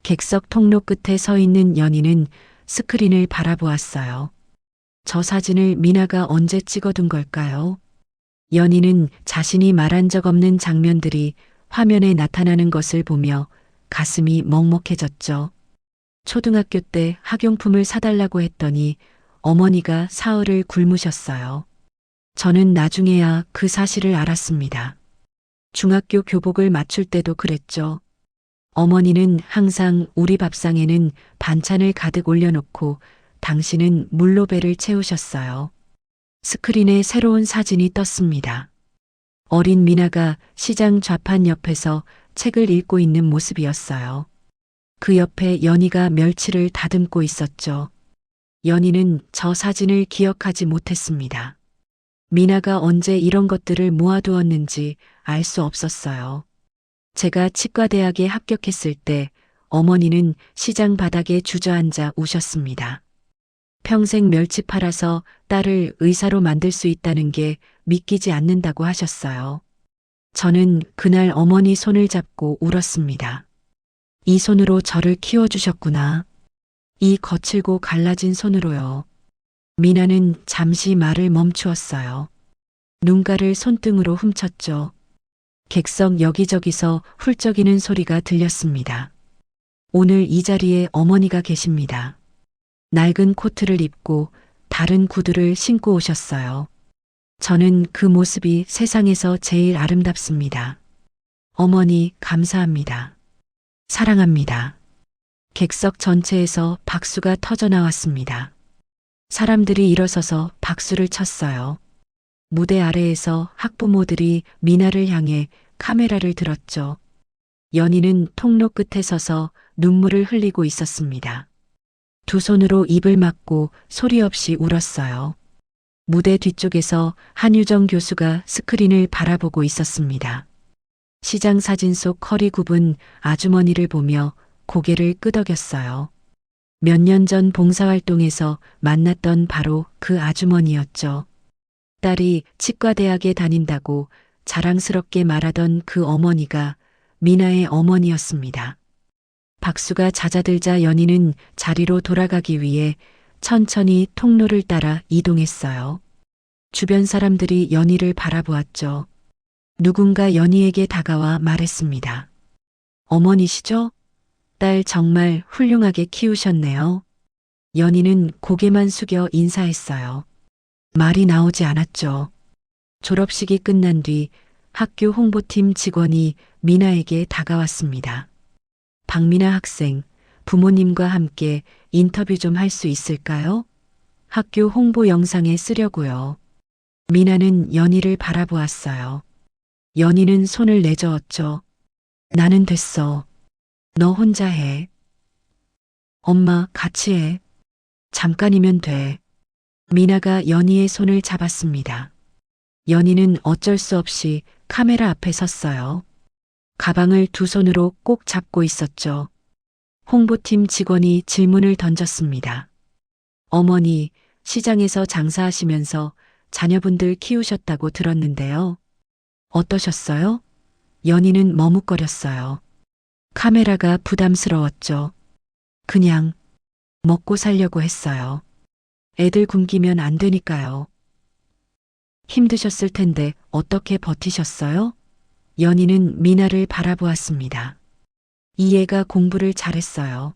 객석 통로 끝에 서 있는 연희는 스크린을 바라보았어요. 저 사진을 미나가 언제 찍어둔 걸까요? 연희는 자신이 말한 적 없는 장면들이 화면에 나타나는 것을 보며 가슴이 먹먹해졌죠. 초등학교 때 학용품을 사달라고 했더니 어머니가 사흘을 굶으셨어요. 저는 나중에야 그 사실을 알았습니다. 중학교 교복을 맞출 때도 그랬죠. 어머니는 항상 우리 밥상에는 반찬을 가득 올려놓고 당신은 물로 배를 채우셨어요. 스크린에 새로운 사진이 떴습니다. 어린 미나가 시장 좌판 옆에서 책을 읽고 있는 모습이었어요. 그 옆에 연희가 멸치를 다듬고 있었죠. 연희는 저 사진을 기억하지 못했습니다. 미나가 언제 이런 것들을 모아두었는지 알 수 없었어요. 제가 치과대학에 합격했을 때 어머니는 시장 바닥에 주저앉아 우셨습니다. 평생 멸치 팔아서 딸을 의사로 만들 수 있다는 게 믿기지 않는다고 하셨어요. 저는 그날 어머니 손을 잡고 울었습니다. 이 손으로 저를 키워주셨구나. 이 거칠고 갈라진 손으로요. 미나는 잠시 말을 멈추었어요. 눈가를 손등으로 훔쳤죠. 객석 여기저기서 훌쩍이는 소리가 들렸습니다. 오늘 이 자리에 어머니가 계십니다. 낡은 코트를 입고 다른 구두를 신고 오셨어요. 저는 그 모습이 세상에서 제일 아름답습니다. 어머니, 감사합니다. 사랑합니다. 객석 전체에서 박수가 터져 나왔습니다. 사람들이 일어서서 박수를 쳤어요. 무대 아래에서 학부모들이 미나를 향해 카메라를 들었죠. 연희는 통로 끝에 서서 눈물을 흘리고 있었습니다. 두 손으로 입을 막고 소리 없이 울었어요. 무대 뒤쪽에서 한유정 교수가 스크린을 바라보고 있었습니다. 시장 사진 속 허리 굽은 아주머니를 보며 고개를 끄덕였어요. 몇 년 전 봉사활동에서 만났던 바로 그 아주머니였죠. 딸이 치과대학에 다닌다고 자랑스럽게 말하던 그 어머니가 미나의 어머니였습니다. 박수가 잦아들자 연희는 자리로 돌아가기 위해 천천히 통로를 따라 이동했어요. 주변 사람들이 연희를 바라보았죠. 누군가 연희에게 다가와 말했습니다. 어머니시죠? 딸 정말 훌륭하게 키우셨네요. 연희는 고개만 숙여 인사했어요. 말이 나오지 않았죠. 졸업식이 끝난 뒤 학교 홍보팀 직원이 미나에게 다가왔습니다. 박미나 학생, 부모님과 함께 인터뷰 좀 할 수 있을까요? 학교 홍보 영상에 쓰려고요. 미나는 연희를 바라보았어요. 연희는 손을 내저었죠. 나는 됐어. 너 혼자 해. 엄마, 같이 해. 잠깐이면 돼. 미나가 연희의 손을 잡았습니다. 연희는 어쩔 수 없이 카메라 앞에 섰어요. 가방을 두 손으로 꼭 잡고 있었죠. 홍보팀 직원이 질문을 던졌습니다. 어머니, 시장에서 장사하시면서 자녀분들 키우셨다고 들었는데요. 어떠셨어요? 연희는 머뭇거렸어요. 카메라가 부담스러웠죠. 그냥 먹고 살려고 했어요. 애들 굶기면 안 되니까요. 힘드셨을 텐데 어떻게 버티셨어요? 연희는 미나를 바라보았습니다. 이 애가 공부를 잘했어요.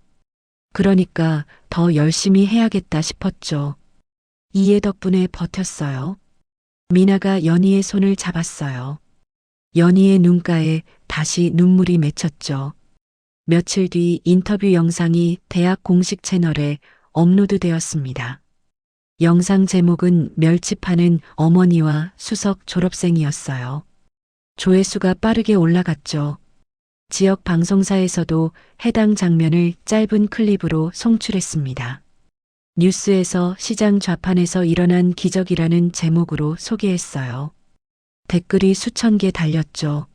그러니까 더 열심히 해야겠다 싶었죠. 이 애 덕분에 버텼어요. 미나가 연희의 손을 잡았어요. 연희의 눈가에 다시 눈물이 맺혔죠. 며칠 뒤 인터뷰 영상이 대학 공식 채널에 업로드되었습니다. 영상 제목은 멸치 파는 어머니와 수석 졸업생이었어요. 조회수가 빠르게 올라갔죠. 지역 방송사에서도 해당 장면을 짧은 클립으로 송출했습니다. 뉴스에서 시장 좌판에서 일어난 기적이라는 제목으로 소개했어요. 댓글이 수천 개 달렸죠.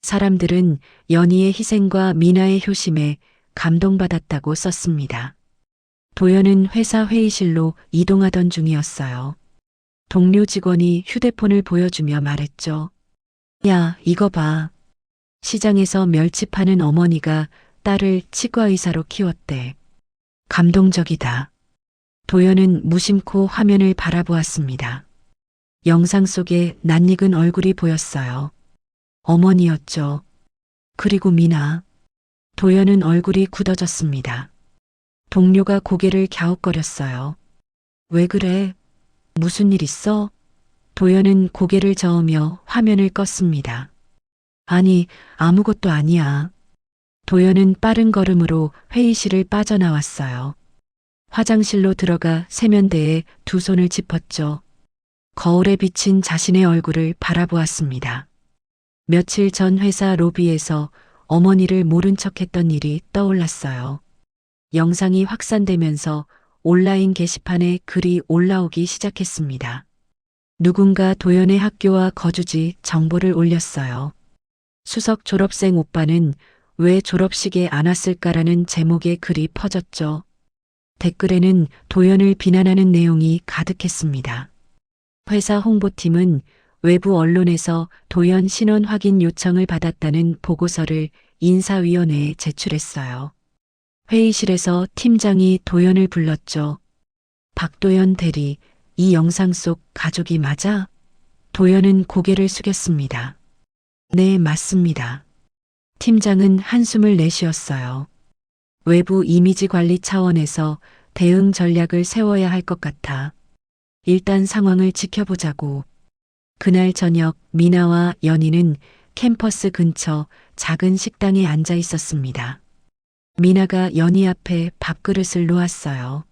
사람들은 연희의 희생과 미나의 효심에 감동받았다고 썼습니다. 도연은 회사 회의실로 이동하던 중이었어요. 동료 직원이 휴대폰을 보여주며 말했죠. 야, 이거 봐. 시장에서 멸치 파는 어머니가 딸을 치과의사로 키웠대. 감동적이다. 도연은 무심코 화면을 바라보았습니다. 영상 속에 낯익은 얼굴이 보였어요. 어머니였죠. 그리고 미나. 도연은 얼굴이 굳어졌습니다. 동료가 고개를 갸웃거렸어요. 왜 그래? 무슨 일 있어? 도연은 고개를 저으며 화면을 껐습니다. 아니, 아무것도 아니야. 도연은 빠른 걸음으로 회의실을 빠져나왔어요. 화장실로 들어가 세면대에 두 손을 짚었죠. 거울에 비친 자신의 얼굴을 바라보았습니다. 며칠 전 회사 로비에서 어머니를 모른 척했던 일이 떠올랐어요. 영상이 확산되면서 온라인 게시판에 글이 올라오기 시작했습니다. 누군가 도연의 학교와 거주지 정보를 올렸어요. 수석 졸업생 오빠는 왜 졸업식에 안 왔을까라는 제목의 글이 퍼졌죠. 댓글에는 도연을 비난하는 내용이 가득했습니다. 회사 홍보팀은 외부 언론에서 도연 신원 확인 요청을 받았다는 보고서를 인사위원회에 제출했어요. 회의실에서 팀장이 도연을 불렀죠. 박도연 대리, 이 영상 속 가족이 맞아? 도연은 고개를 숙였습니다. 네, 맞습니다. 팀장은 한숨을 내쉬었어요. 외부 이미지 관리 차원에서 대응 전략을 세워야 할 것 같아. 일단 상황을 지켜보자고. 그날 저녁 미나와 연희는 캠퍼스 근처 작은 식당에 앉아 있었습니다. 미나가 연희 앞에 밥그릇을 놓았어요.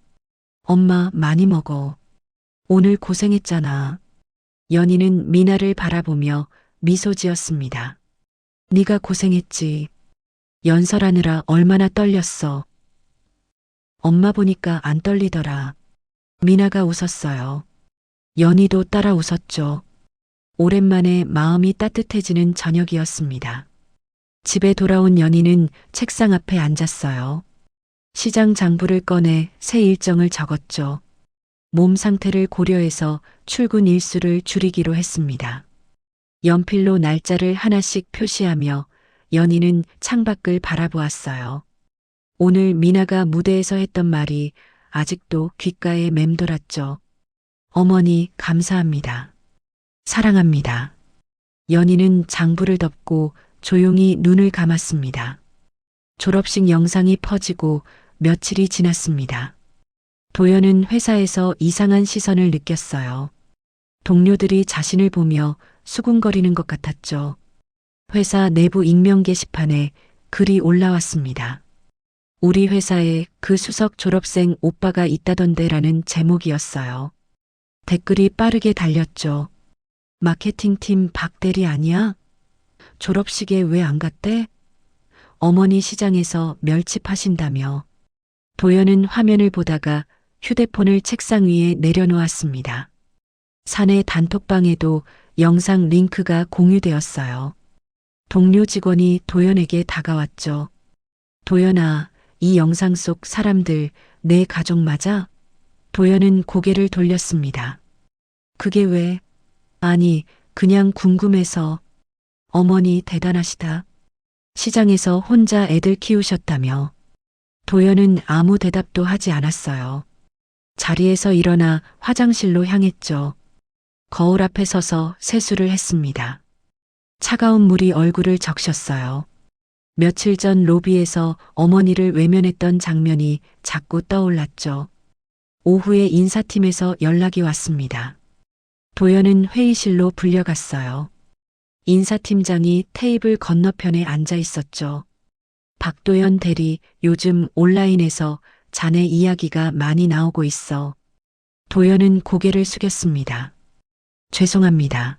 엄마 많이 먹어. 오늘 고생했잖아. 연희는 미나를 바라보며 미소 지었습니다. 네가 고생했지. 연설하느라 얼마나 떨렸어. 엄마 보니까 안 떨리더라. 미나가 웃었어요. 연희도 따라 웃었죠. 오랜만에 마음이 따뜻해지는 저녁이었습니다. 집에 돌아온 연희는 책상 앞에 앉았어요. 시장 장부를 꺼내 새 일정을 적었죠. 몸 상태를 고려해서 출근 일수를 줄이기로 했습니다. 연필로 날짜를 하나씩 표시하며 연희는 창밖을 바라보았어요. 오늘 미나가 무대에서 했던 말이 아직도 귓가에 맴돌았죠. 어머니 감사합니다. 사랑합니다. 연희는 장부를 덮고 조용히 눈을 감았습니다. 졸업식 영상이 퍼지고 며칠이 지났습니다. 도연은 회사에서 이상한 시선을 느꼈어요. 동료들이 자신을 보며 수군거리는 것 같았죠. 회사 내부 익명 게시판에 글이 올라왔습니다. 우리 회사에 그 수석 졸업생 오빠가 있다던데라는 제목이었어요. 댓글이 빠르게 달렸죠. 마케팅팀 박대리 아니야? 졸업식에 왜 안 갔대? 어머니 시장에서 멸치 파신다며. 도연은 화면을 보다가 휴대폰을 책상 위에 내려놓았습니다. 사내 단톡방에도 영상 링크가 공유되었어요. 동료 직원이 도연에게 다가왔죠. 도연아, 이 영상 속 사람들 내 가족 맞아? 도연은 고개를 돌렸습니다. 그게 왜? 아니, 그냥 궁금해서. 어머니 대단하시다. 시장에서 혼자 애들 키우셨다며. 도연은 아무 대답도 하지 않았어요. 자리에서 일어나 화장실로 향했죠. 거울 앞에 서서 세수를 했습니다. 차가운 물이 얼굴을 적셨어요. 며칠 전 로비에서 어머니를 외면했던 장면이 자꾸 떠올랐죠. 오후에 인사팀에서 연락이 왔습니다. 도연은 회의실로 불려갔어요. 인사팀장이 테이블 건너편에 앉아 있었죠. 박도연 대리, 요즘 온라인에서 자네 이야기가 많이 나오고 있어. 도연은 고개를 숙였습니다. 죄송합니다.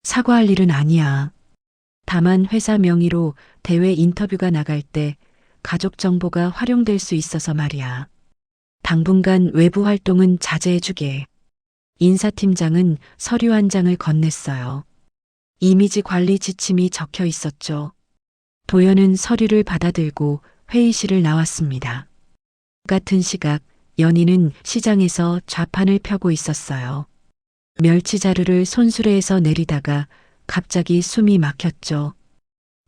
사과할 일은 아니야. 다만 회사 명의로 대외 인터뷰가 나갈 때 가족 정보가 활용될 수 있어서 말이야. 당분간 외부 활동은 자제해주게. 인사팀장은 서류 한 장을 건넸어요. 이미지 관리 지침이 적혀 있었죠. 도연은 서류를 받아들고 회의실을 나왔습니다. 같은 시각 연희는 시장에서 좌판을 펴고 있었어요. 멸치 자루를 손수레에서 내리다가 갑자기 숨이 막혔죠.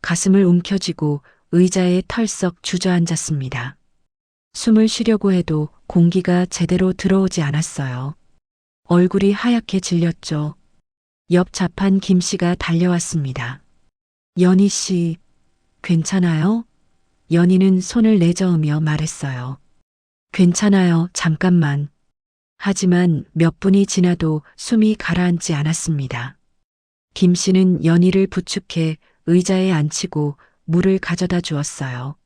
가슴을 움켜쥐고 의자에 털썩 주저앉았습니다. 숨을 쉬려고 해도 공기가 제대로 들어오지 않았어요. 얼굴이 하얗게 질렸죠. 옆 좌판 김 씨가 달려왔습니다. 연희 씨, 괜찮아요? 연희는 손을 내저으며 말했어요. 괜찮아요, 잠깐만. 하지만 몇 분이 지나도 숨이 가라앉지 않았습니다. 김 씨는 연희를 부축해 의자에 앉히고 물을 가져다 주었어요.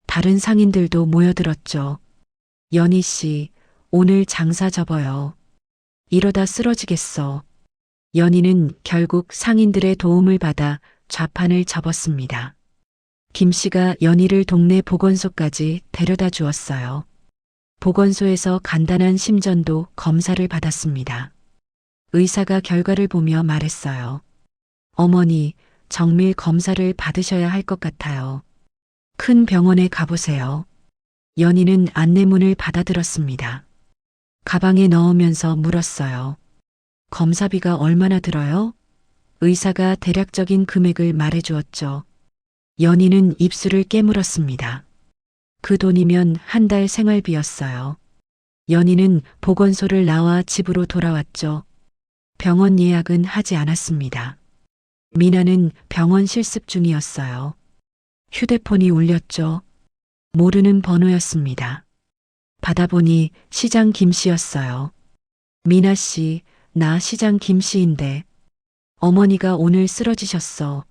다른 상인들도 모여들었죠. 연희 씨, 오늘 장사 접어요. 이러다 쓰러지겠어. 연희는 결국 상인들의 도움을 받아 좌판을 접었습니다. 김 씨가 연희를 동네 보건소까지 데려다 주었어요. 보건소에서 간단한 심전도 검사를 받았습니다. 의사가 결과를 보며 말했어요. 어머니, 정밀 검사를 받으셔야 할 것 같아요. 큰 병원에 가보세요. 연희는 안내문을 받아들었습니다. 가방에 넣으면서 물었어요. 검사비가 얼마나 들어요? 의사가 대략적인 금액을 말해주었죠. 연희는 입술을 깨물었습니다. 그 돈이면 한 달 생활비였어요. 연희는 보건소를 나와 집으로 돌아왔죠. 병원 예약은 하지 않았습니다. 미나는 병원 실습 중이었어요. 휴대폰이 울렸죠. 모르는 번호였습니다. 받아보니 시장 김 씨였어요. 미나 씨, 나 시장 김 씨인데 어머니가 오늘 쓰러지셨어.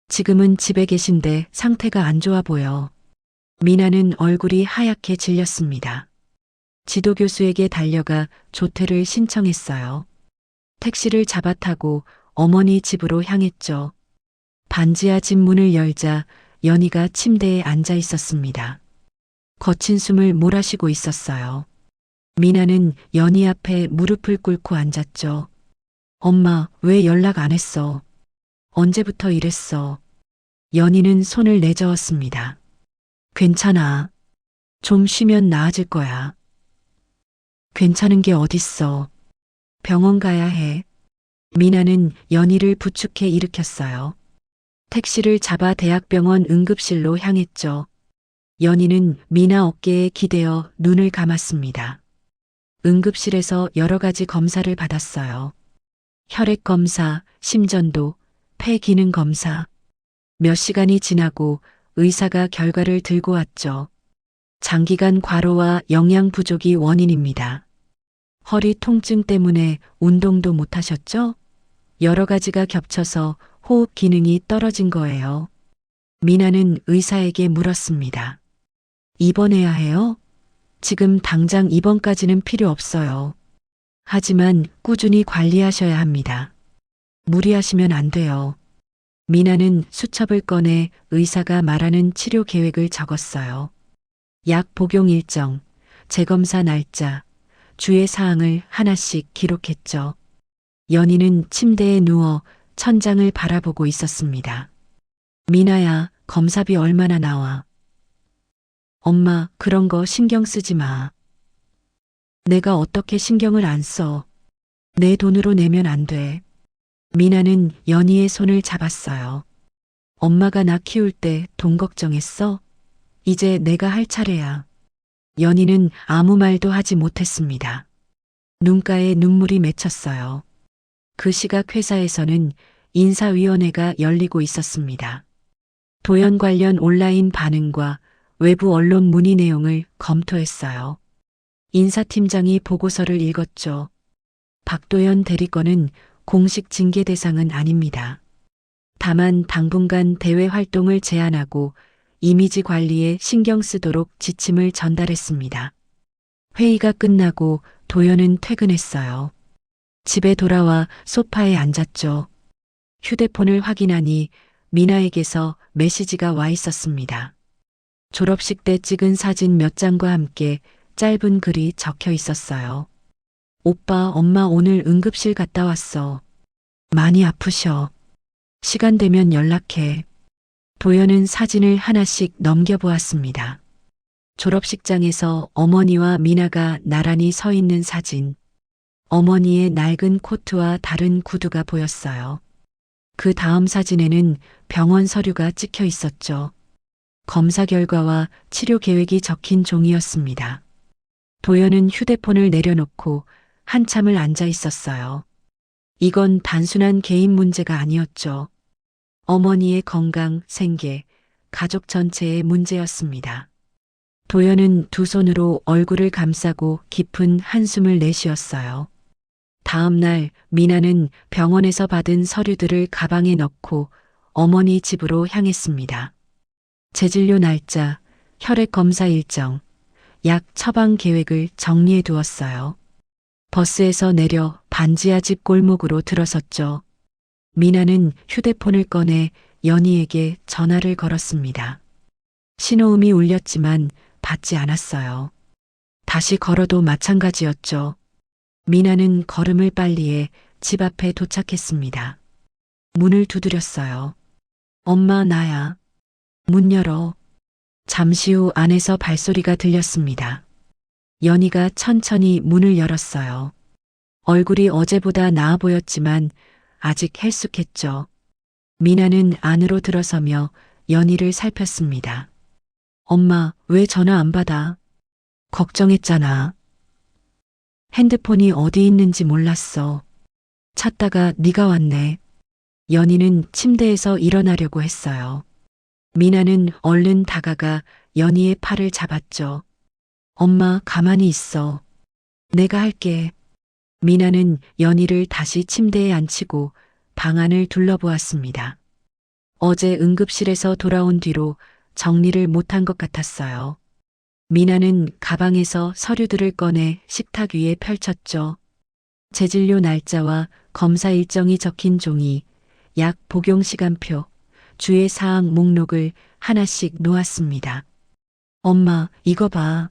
지금은 집에 계신데 상태가 안 좋아 보여. 미나는 얼굴이 하얗게 질렸습니다. 지도교수에게 달려가 조퇴를 신청했어요. 택시를 잡아 타고 어머니 집으로 향했죠. 반지하 집 문을 열자 연희가 침대에 앉아 있었습니다. 거친 숨을 몰아쉬고 있었어요. 미나는 연희 앞에 무릎을 꿇고 앉았죠. 엄마, 왜 연락 안 했어? 언제부터 이랬어? 연희는 손을 내저었습니다. 괜찮아. 좀 쉬면 나아질 거야. 괜찮은 게 어딨어. 병원 가야 해. 미나는 연희를 부축해 일으켰어요. 택시를 잡아 대학병원 응급실로 향했죠. 연희는 미나 어깨에 기대어 눈을 감았습니다. 응급실에서 여러 가지 검사를 받았어요. 혈액 검사, 심전도, 폐 기능 검사. 몇 시간이 지나고 의사가 결과를 들고 왔죠. 장기간 과로와 영양 부족이 원인입니다. 허리 통증 때문에 운동도 못 하셨죠? 여러 가지가 겹쳐서 호흡 기능이 떨어진 거예요. 미나는 의사에게 물었습니다. 입원해야 해요? 지금 당장 입원까지는 필요 없어요. 하지만 꾸준히 관리하셔야 합니다. 무리하시면 안 돼요. 미나는 수첩을 꺼내 의사가 말하는 치료 계획을 적었어요. 약 복용 일정, 재검사 날짜, 주의 사항을 하나씩 기록했죠. 연희는 침대에 누워 천장을 바라보고 있었습니다. 미나야, 검사비 얼마나 나와? 엄마, 그런 거 신경 쓰지 마. 내가 어떻게 신경을 안 써. 내 돈으로 내면 안 돼. 미나는 연희의 손을 잡았어요. 엄마가 나 키울 때 돈 걱정했어? 이제 내가 할 차례야. 연희는 아무 말도 하지 못했습니다. 눈가에 눈물이 맺혔어요. 그 시각 회사에서는 인사위원회가 열리고 있었습니다. 도연 관련 온라인 반응과 외부 언론 문의 내용을 검토했어요. 인사팀장이 보고서를 읽었죠. 박도연 대리건은 공식 징계 대상은 아닙니다. 다만 당분간 대외 활동을 제한하고 이미지 관리에 신경 쓰도록 지침을 전달했습니다. 회의가 끝나고 도연은 퇴근했어요. 집에 돌아와 소파에 앉았죠. 휴대폰을 확인하니 미나에게서 메시지가 와 있었습니다. 졸업식 때 찍은 사진 몇 장과 함께 짧은 글이 적혀 있었어요. 오빠, 엄마 오늘 응급실 갔다 왔어. 많이 아프셔. 시간 되면 연락해. 도연은 사진을 하나씩 넘겨보았습니다. 졸업식장에서 어머니와 미나가 나란히 서 있는 사진. 어머니의 낡은 코트와 다른 구두가 보였어요. 그 다음 사진에는 병원 서류가 찍혀 있었죠. 검사 결과와 치료 계획이 적힌 종이였습니다. 도연은 휴대폰을 내려놓고 한참을 앉아 있었어요. 이건 단순한 개인 문제가 아니었죠. 어머니의 건강, 생계, 가족 전체의 문제였습니다. 도연은 두 손으로 얼굴을 감싸고 깊은 한숨을 내쉬었어요. 다음 날 미나는 병원에서 받은 서류들을 가방에 넣고 어머니 집으로 향했습니다. 재진료 날짜, 혈액 검사 일정, 약 처방 계획을 정리해 두었어요. 버스에서 내려 반지하 집 골목으로 들어섰죠. 미나는 휴대폰을 꺼내 연희에게 전화를 걸었습니다. 신호음이 울렸지만 받지 않았어요. 다시 걸어도 마찬가지였죠. 미나는 걸음을 빨리해 집 앞에 도착했습니다. 문을 두드렸어요. 엄마, 나야. 문 열어. 잠시 후 안에서 발소리가 들렸습니다. 연희가 천천히 문을 열었어요. 얼굴이 어제보다 나아 보였지만 아직 헬쑥했죠. 미나는 안으로 들어서며 연희를 살폈습니다. 엄마, 왜 전화 안 받아? 걱정했잖아. 핸드폰이 어디 있는지 몰랐어. 찾다가 네가 왔네. 연희는 침대에서 일어나려고 했어요. 미나는 얼른 다가가 연희의 팔을 잡았죠. 엄마, 가만히 있어. 내가 할게. 미나는 연희를 다시 침대에 앉히고 방 안을 둘러보았습니다. 어제 응급실에서 돌아온 뒤로 정리를 못한 것 같았어요. 미나는 가방에서 서류들을 꺼내 식탁 위에 펼쳤죠. 재진료 날짜와 검사 일정이 적힌 종이, 약 복용 시간표, 주의 사항 목록을 하나씩 놓았습니다. 엄마, 이거 봐.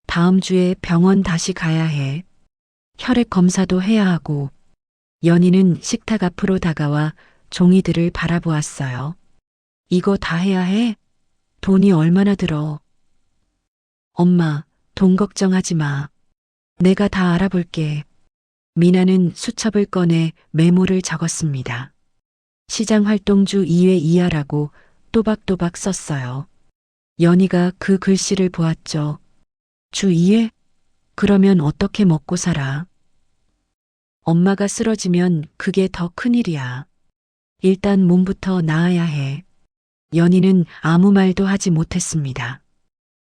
다음 주에 병원 다시 가야 해. 혈액 검사도 해야 하고. 연희는 식탁 앞으로 다가와 종이들을 바라보았어요. 이거 다 해야 해? 돈이 얼마나 들어? 엄마, 돈 걱정하지 마. 내가 다 알아볼게. 미나는 수첩을 꺼내 메모를 적었습니다. 시장 활동 주 2회 이하라고 또박또박 썼어요. 연희가 그 글씨를 보았죠. 주 2회? 그러면 어떻게 먹고 살아? 엄마가 쓰러지면 그게 더 큰일이야. 일단 몸부터 나아야 해. 연희는 아무 말도 하지 못했습니다.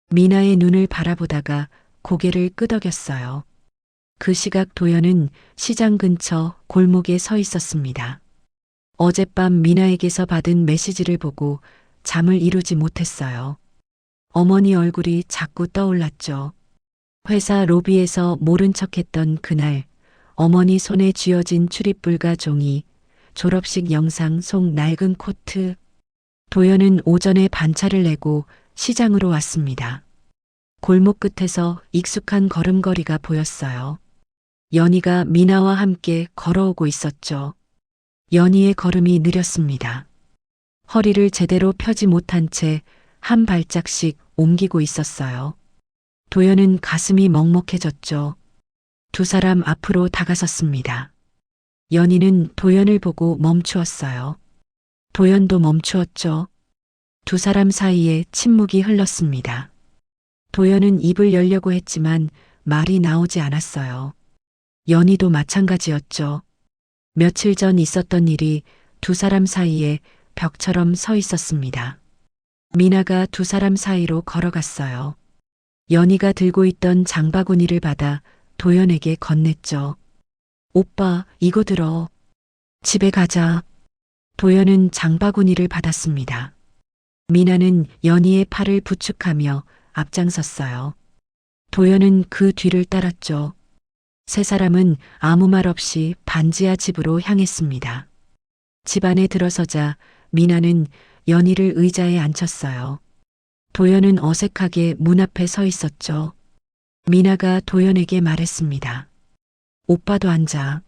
미나의 눈을 바라보다가 고개를 끄덕였어요. 그 시각 도연은 시장 근처 골목에 서 있었습니다. 어젯밤 미나에게서 받은 메시지를 보고 잠을 이루지 못했어요. 어머니 얼굴이 자꾸 떠올랐죠. 회사 로비에서 모른 척했던 그날, 어머니 손에 쥐어진 출입불가 종이, 졸업식 영상 속 낡은 코트. 도연은 오전에 반차를 내고 시장으로 왔습니다. 골목 끝에서 익숙한 걸음걸이가 보였어요. 연희가 미나와 함께 걸어오고 있었죠. 연희의 걸음이 느렸습니다. 허리를 제대로 펴지 못한 채 한 발짝씩 옮기고 있었어요. 도연은 가슴이 먹먹해졌죠. 두 사람 앞으로 다가섰습니다. 연희는 도연을 보고 멈추었어요. 도연도 멈추었죠. 두 사람 사이에 침묵이 흘렀습니다. 도연은 입을 열려고 했지만 말이 나오지 않았어요. 연희도 마찬가지였죠. 며칠 전 있었던 일이 두 사람 사이에 벽처럼 서 있었습니다. 미나가 두 사람 사이로 걸어갔어요. 연희가 들고 있던 장바구니를 받아 도연에게 건넸죠. 오빠, 이거 들어. 집에 가자. 도연은 장바구니를 받았습니다. 미나는 연희의 팔을 부축하며 앞장섰어요. 도연은 그 뒤를 따랐죠. 세 사람은 아무 말 없이 반지하 집으로 향했습니다. 집 안에 들어서자 미나는 연희를 의자에 앉혔어요. 도연은 어색하게 문 앞에 서 있었죠. 미나가 도연에게 말했습니다. 오빠도 앉아.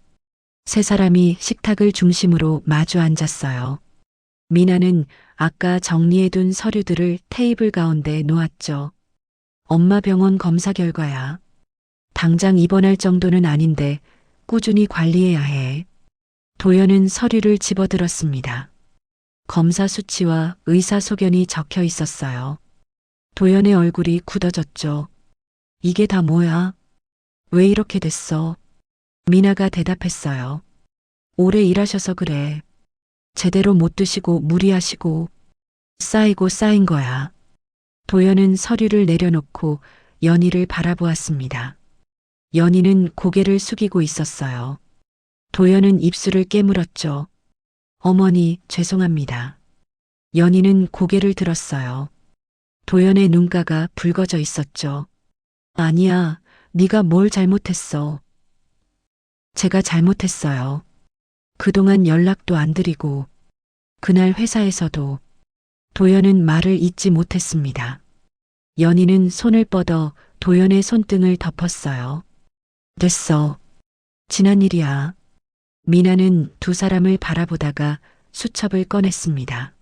세 사람이 식탁을 중심으로 마주 앉았어요. 미나는 아까 정리해둔 서류들을 테이블 가운데 놓았죠. 엄마 병원 검사 결과야. 당장 입원할 정도는 아닌데 꾸준히 관리해야 해. 도연은 서류를 집어들었습니다. 검사 수치와 의사 소견이 적혀 있었어요. 도연의 얼굴이 굳어졌죠. 이게 다 뭐야? 왜 이렇게 됐어? 미나가 대답했어요. 오래 일하셔서 그래. 제대로 못 드시고 무리하시고 쌓이고 쌓인 거야. 도연은 서류를 내려놓고 연희를 바라보았습니다. 연희는 고개를 숙이고 있었어요. 도연은 입술을 깨물었죠. 어머니, 죄송합니다. 연희는 고개를 들었어요. 도연의 눈가가 붉어져 있었죠. 아니야, 네가 뭘 잘못했어. 제가 잘못했어요. 그동안 연락도 안 드리고 그날 회사에서도. 도연은 말을 잇지 못했습니다. 연희는 손을 뻗어 도연의 손등을 덮었어요. 됐어. 지난 일이야. 미나는 두 사람을 바라보다가 수첩을 꺼냈습니다.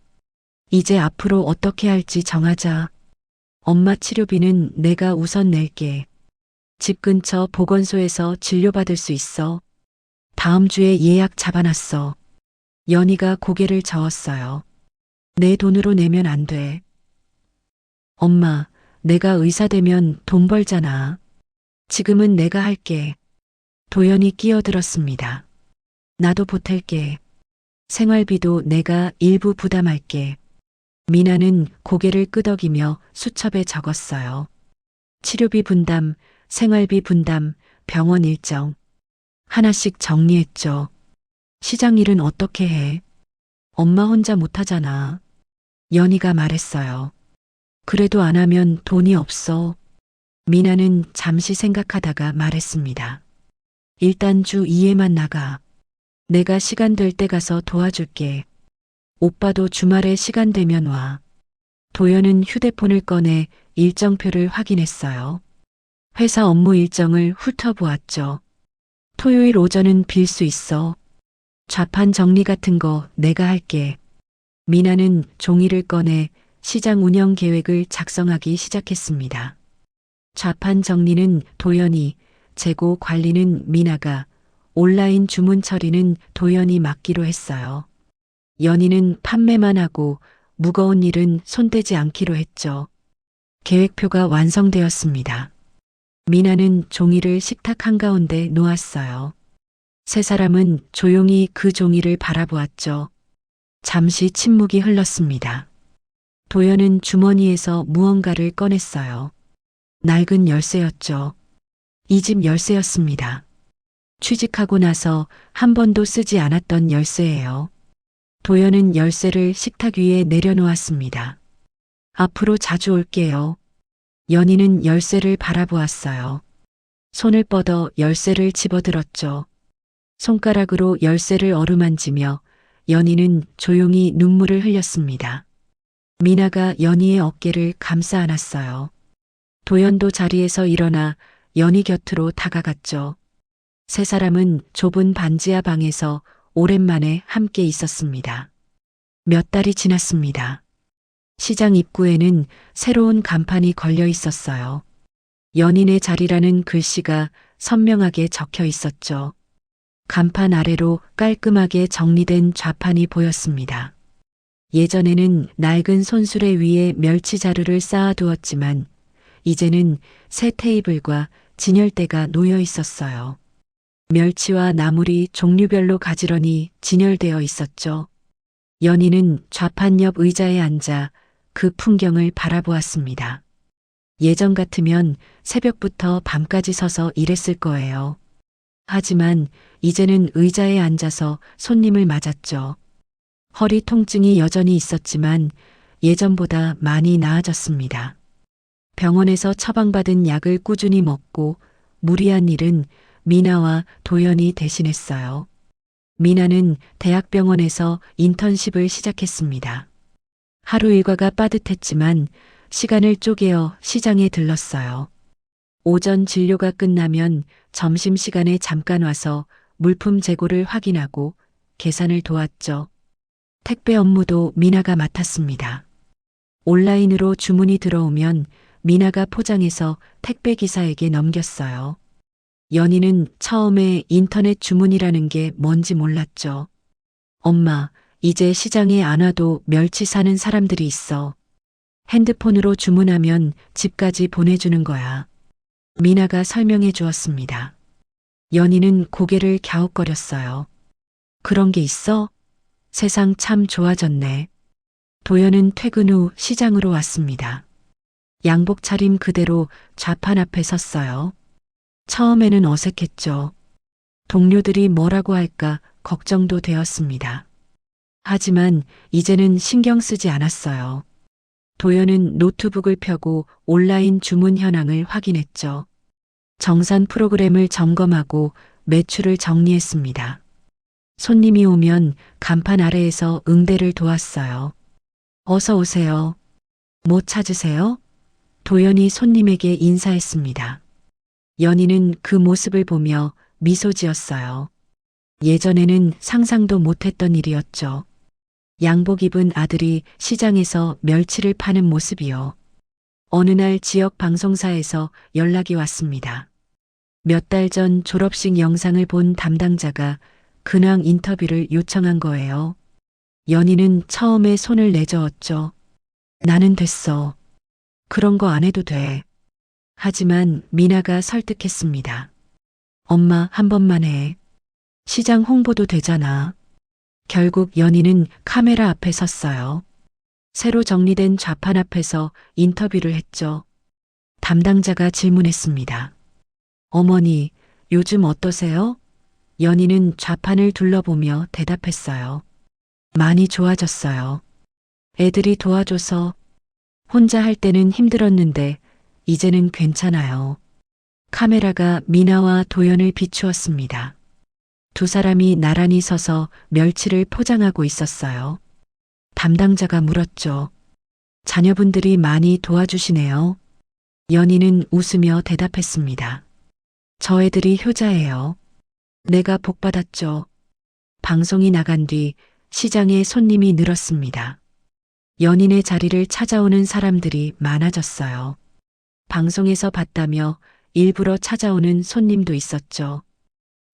이제 앞으로 어떻게 할지 정하자. 엄마 치료비는 내가 우선 낼게. 집 근처 보건소에서 진료받을 수 있어. 다음 주에 예약 잡아놨어. 연희가 고개를 저었어요. 내 돈으로 내면 안 돼. 엄마, 내가 의사 되면 돈 벌잖아. 지금은 내가 할게. 도연이 끼어들었습니다. 나도 보탤게. 생활비도 내가 일부 부담할게. 미나는 고개를 끄덕이며 수첩에 적었어요. 치료비 분담, 생활비 분담, 병원 일정. 하나씩 정리했죠. 시장 일은 어떻게 해? 엄마 혼자 못하잖아. 연희가 말했어요. 그래도 안 하면 돈이 없어. 미나는 잠시 생각하다가 말했습니다. 일단 주 2회만 나가. 내가 시간 될 때 가서 도와줄게. 오빠도 주말에 시간 되면 와. 도연은 휴대폰을 꺼내 일정표를 확인했어요. 회사 업무 일정을 훑어보았죠. 토요일 오전은 빌 수 있어. 좌판 정리 같은 거 내가 할게. 미나는 종이를 꺼내 시장 운영 계획을 작성하기 시작했습니다. 좌판 정리는 도연이, 재고 관리는 미나가, 온라인 주문 처리는 도연이 맡기로 했어요. 연희는 판매만 하고 무거운 일은 손대지 않기로 했죠. 계획표가 완성되었습니다. 미나는 종이를 식탁 한가운데 놓았어요. 세 사람은 조용히 그 종이를 바라보았죠. 잠시 침묵이 흘렀습니다. 도연은 주머니에서 무언가를 꺼냈어요. 낡은 열쇠였죠. 이 집 열쇠였습니다. 취직하고 나서 한 번도 쓰지 않았던 열쇠예요. 도연은 열쇠를 식탁 위에 내려놓았습니다. 앞으로 자주 올게요. 연희는 열쇠를 바라보았어요. 손을 뻗어 열쇠를 집어들었죠. 손가락으로 열쇠를 어루만지며 연희는 조용히 눈물을 흘렸습니다. 미나가 연희의 어깨를 감싸 안았어요. 도연도 자리에서 일어나 연희 곁으로 다가갔죠. 세 사람은 좁은 반지하 방에서 오랜만에 함께 있었습니다. 몇 달이 지났습니다. 시장 입구에는 새로운 간판이 걸려 있었어요. 연인의 자리라는 글씨가 선명하게 적혀 있었죠. 간판 아래로 깔끔하게 정리된 좌판이 보였습니다. 예전에는 낡은 손수레 위에 멸치 자루를 쌓아두었지만 이제는 새 테이블과 진열대가 놓여 있었어요. 멸치와 나물이 종류별로 가지런히 진열되어 있었죠. 연희는 좌판 옆 의자에 앉아 그 풍경을 바라보았습니다. 예전 같으면 새벽부터 밤까지 서서 일했을 거예요. 하지만 이제는 의자에 앉아서 손님을 맞았죠. 허리 통증이 여전히 있었지만 예전보다 많이 나아졌습니다. 병원에서 처방받은 약을 꾸준히 먹고 무리한 일은 미나와 도연이 대신했어요. 미나는 대학병원에서 인턴십을 시작했습니다. 하루 일과가 빠듯했지만 시간을 쪼개어 시장에 들렀어요. 오전 진료가 끝나면 점심시간에 잠깐 와서 물품 재고를 확인하고 계산을 도왔죠. 택배 업무도 미나가 맡았습니다. 온라인으로 주문이 들어오면 미나가 포장해서 택배기사에게 넘겼어요. 연희는 처음에 인터넷 주문이라는 게 뭔지 몰랐죠. 엄마, 이제 시장에 안 와도 멸치 사는 사람들이 있어. 핸드폰으로 주문하면 집까지 보내주는 거야. 미나가 설명해 주었습니다. 연희는 고개를 갸웃거렸어요. 그런 게 있어? 세상 참 좋아졌네. 도연은 퇴근 후 시장으로 왔습니다. 양복 차림 그대로 좌판 앞에 섰어요. 처음에는 어색했죠. 동료들이 뭐라고 할까 걱정도 되었습니다. 하지만 이제는 신경 쓰지 않았어요. 도연은 노트북을 펴고 온라인 주문 현황을 확인했죠. 정산 프로그램을 점검하고 매출을 정리했습니다. 손님이 오면 간판 아래에서 응대를 도왔어요. 어서 오세요. 뭐 찾으세요? 도연이 손님에게 인사했습니다. 연희는 그 모습을 보며 미소 지었어요. 예전에는 상상도 못했던 일이었죠. 양복 입은 아들이 시장에서 멸치를 파는 모습이요. 어느 날 지역 방송사에서 연락이 왔습니다. 몇 달 전 졸업식 영상을 본 담당자가 근황 인터뷰를 요청한 거예요. 연희는 처음에 손을 내저었죠. 나는 됐어. 그런 거 안 해도 돼. 하지만 미나가 설득했습니다. 엄마 한 번만 해. 시장 홍보도 되잖아. 결국 연희는 카메라 앞에 섰어요. 새로 정리된 좌판 앞에서 인터뷰를 했죠. 담당자가 질문했습니다. 어머니, 요즘 어떠세요? 연희는 좌판을 둘러보며 대답했어요. 많이 좋아졌어요. 애들이 도와줘서 혼자 할 때는 힘들었는데 이제는 괜찮아요. 카메라가 미나와 도연을 비추었습니다. 두 사람이 나란히 서서 멸치를 포장하고 있었어요. 담당자가 물었죠. 자녀분들이 많이 도와주시네요. 연희는 웃으며 대답했습니다. 저 애들이 효자예요. 내가 복 받았죠. 방송이 나간 뒤 시장에 손님이 늘었습니다. 연인의 자리를 찾아오는 사람들이 많아졌어요. 방송에서 봤다며 일부러 찾아오는 손님도 있었죠.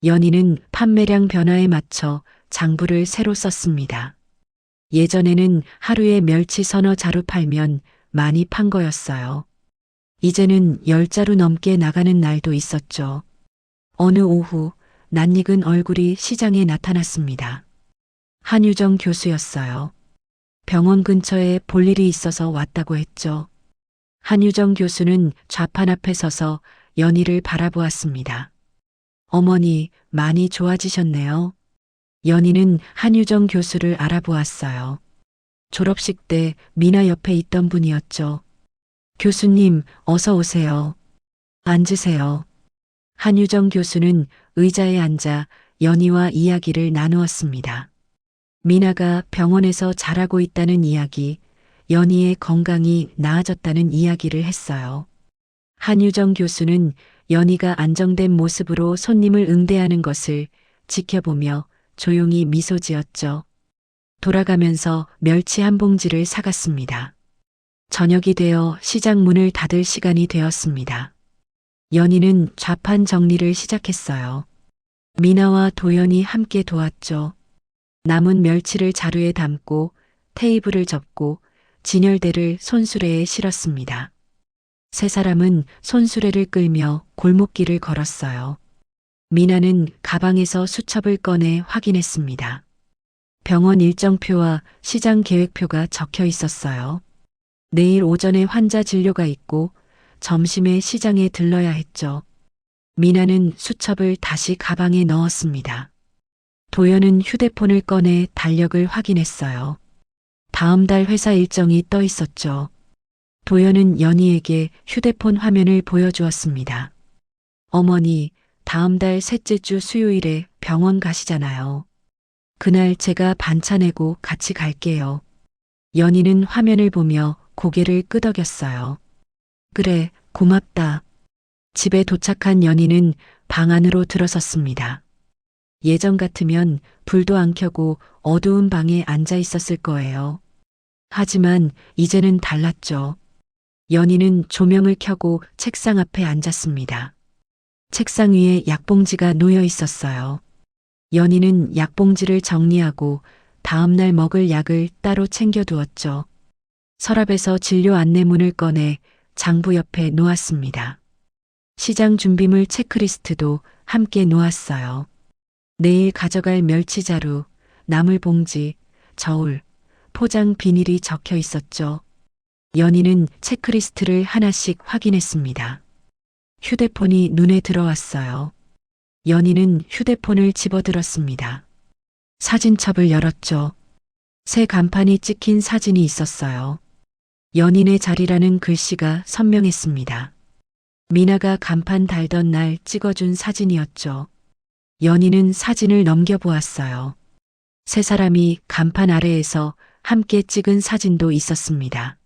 연희는 판매량 변화에 맞춰 장부를 새로 썼습니다. 예전에는 하루에 멸치 서너 자루 팔면 많이 판 거였어요. 이제는 10자루 넘게 나가는 날도 있었죠. 어느 오후 낯익은 얼굴이 시장에 나타났습니다. 한유정 교수였어요. 병원 근처에 볼 일이 있어서 왔다고 했죠. 한유정 교수는 좌판 앞에 서서 연희를 바라보았습니다. 어머니, 많이 좋아지셨네요. 연희는 한유정 교수를 알아보았어요. 졸업식 때 미나 옆에 있던 분이었죠. 교수님, 어서 오세요. 앉으세요. 한유정 교수는 의자에 앉아 연희와 이야기를 나누었습니다. 미나가 병원에서 잘하고 있다는 이야기, 연희의 건강이 나아졌다는 이야기를 했어요. 한유정 교수는 연희가 안정된 모습으로 손님을 응대하는 것을 지켜보며 조용히 미소 지었죠. 돌아가면서 멸치 한 봉지를 사갔습니다. 저녁이 되어 시장 문을 닫을 시간이 되었습니다. 연희는 좌판 정리를 시작했어요. 미나와 도연이 함께 도왔죠. 남은 멸치를 자루에 담고 테이블을 접고 진열대를 손수레에 실었습니다. 세 사람은 손수레를 끌며 골목길을 걸었어요. 미나는 가방에서 수첩을 꺼내 확인했습니다. 병원 일정표와 시장 계획표가 적혀 있었어요. 내일 오전에 환자 진료가 있고 점심에 시장에 들러야 했죠. 미나는 수첩을 다시 가방에 넣었습니다. 도연은 휴대폰을 꺼내 달력을 확인했어요. 다음 달 회사 일정이 떠 있었죠. 도연은 연희에게 휴대폰 화면을 보여주었습니다. 어머니, 다음 달 셋째 주 수요일에 병원 가시잖아요. 그날 제가 반차 내고 같이 갈게요. 연희는 화면을 보며 고개를 끄덕였어요. 그래, 고맙다. 집에 도착한 연희는 방 안으로 들어섰습니다. 예전 같으면 불도 안 켜고 어두운 방에 앉아 있었을 거예요. 하지만 이제는 달랐죠. 연희는 조명을 켜고 책상 앞에 앉았습니다. 책상 위에 약봉지가 놓여 있었어요. 연희는 약봉지를 정리하고 다음날 먹을 약을 따로 챙겨두었죠. 서랍에서 진료 안내문을 꺼내 장부 옆에 놓았습니다. 시장 준비물 체크리스트도 함께 놓았어요. 내일 가져갈 멸치자루, 나물봉지, 저울, 포장 비닐이 적혀 있었죠. 연희는 체크리스트를 하나씩 확인했습니다. 휴대폰이 눈에 들어왔어요. 연희는 휴대폰을 집어들었습니다. 사진첩을 열었죠. 새 간판이 찍힌 사진이 있었어요. 연인의 자리라는 글씨가 선명했습니다. 미나가 간판 달던 날 찍어준 사진이었죠. 연희는 사진을 넘겨보았어요. 세 사람이 간판 아래에서 함께 찍은 사진도 있었습니다.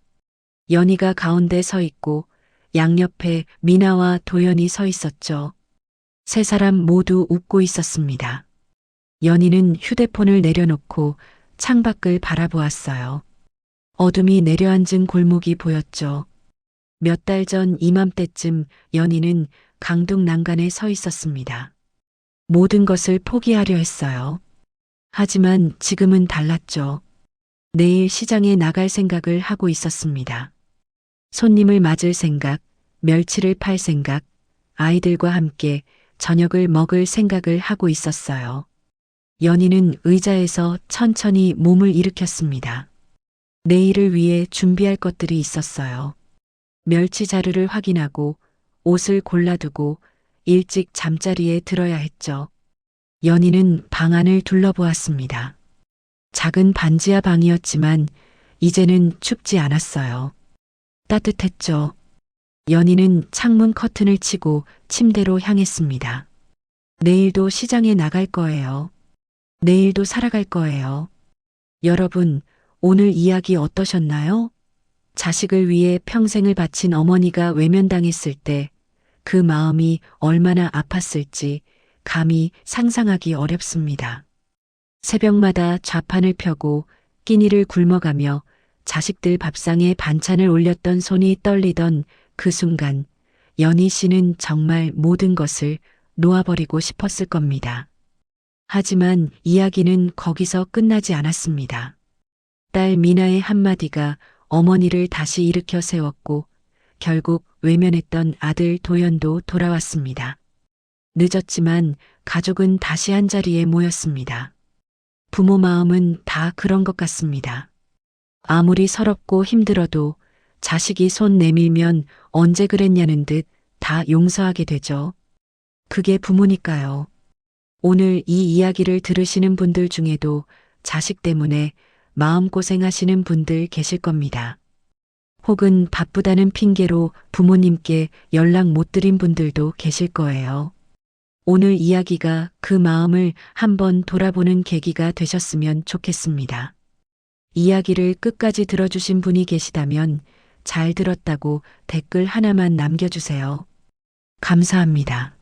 연희가 가운데 서 있고 양옆에 미나와 도연이 서 있었죠. 세 사람 모두 웃고 있었습니다. 연희는 휴대폰을 내려놓고 창밖을 바라보았어요. 어둠이 내려앉은 골목이 보였죠. 몇 달 전 이맘때쯤 연희는 강둑 난간에 서 있었습니다. 모든 것을 포기하려 했어요. 하지만 지금은 달랐죠. 내일 시장에 나갈 생각을 하고 있었습니다. 손님을 맞을 생각, 멸치를 팔 생각, 아이들과 함께 저녁을 먹을 생각을 하고 있었어요. 연희는 의자에서 천천히 몸을 일으켰습니다. 내일을 위해 준비할 것들이 있었어요. 멸치 자루를 확인하고 옷을 골라두고 일찍 잠자리에 들어야 했죠. 연희는 방 안을 둘러보았습니다. 작은 반지하 방이었지만 이제는 춥지 않았어요. 따뜻했죠. 연희는 창문 커튼을 치고 침대로 향했습니다. 내일도 시장에 나갈 거예요. 내일도 살아갈 거예요. 여러분, 오늘 이야기 어떠셨나요? 자식을 위해 평생을 바친 어머니가 외면당했을 때 그 마음이 얼마나 아팠을지 감히 상상하기 어렵습니다. 새벽마다 좌판을 펴고 끼니를 굶어가며 자식들 밥상에 반찬을 올렸던 손이 떨리던 그 순간 연희 씨는 정말 모든 것을 놓아버리고 싶었을 겁니다. 하지만 이야기는 거기서 끝나지 않았습니다. 딸 미나의 한마디가 어머니를 다시 일으켜 세웠고 결국 외면했던 아들 도연도 돌아왔습니다. 늦었지만 가족은 다시 한자리에 모였습니다. 부모 마음은 다 그런 것 같습니다. 아무리 서럽고 힘들어도 자식이 손 내밀면 언제 그랬냐는 듯 다 용서하게 되죠. 그게 부모니까요. 오늘 이 이야기를 들으시는 분들 중에도 자식 때문에 마음고생하시는 분들 계실 겁니다. 혹은 바쁘다는 핑계로 부모님께 연락 못 드린 분들도 계실 거예요. 오늘 이야기가 그 마음을 한번 돌아보는 계기가 되셨으면 좋겠습니다. 이야기를 끝까지 들어주신 분이 계시다면 잘 들었다고 댓글 하나만 남겨주세요. 감사합니다.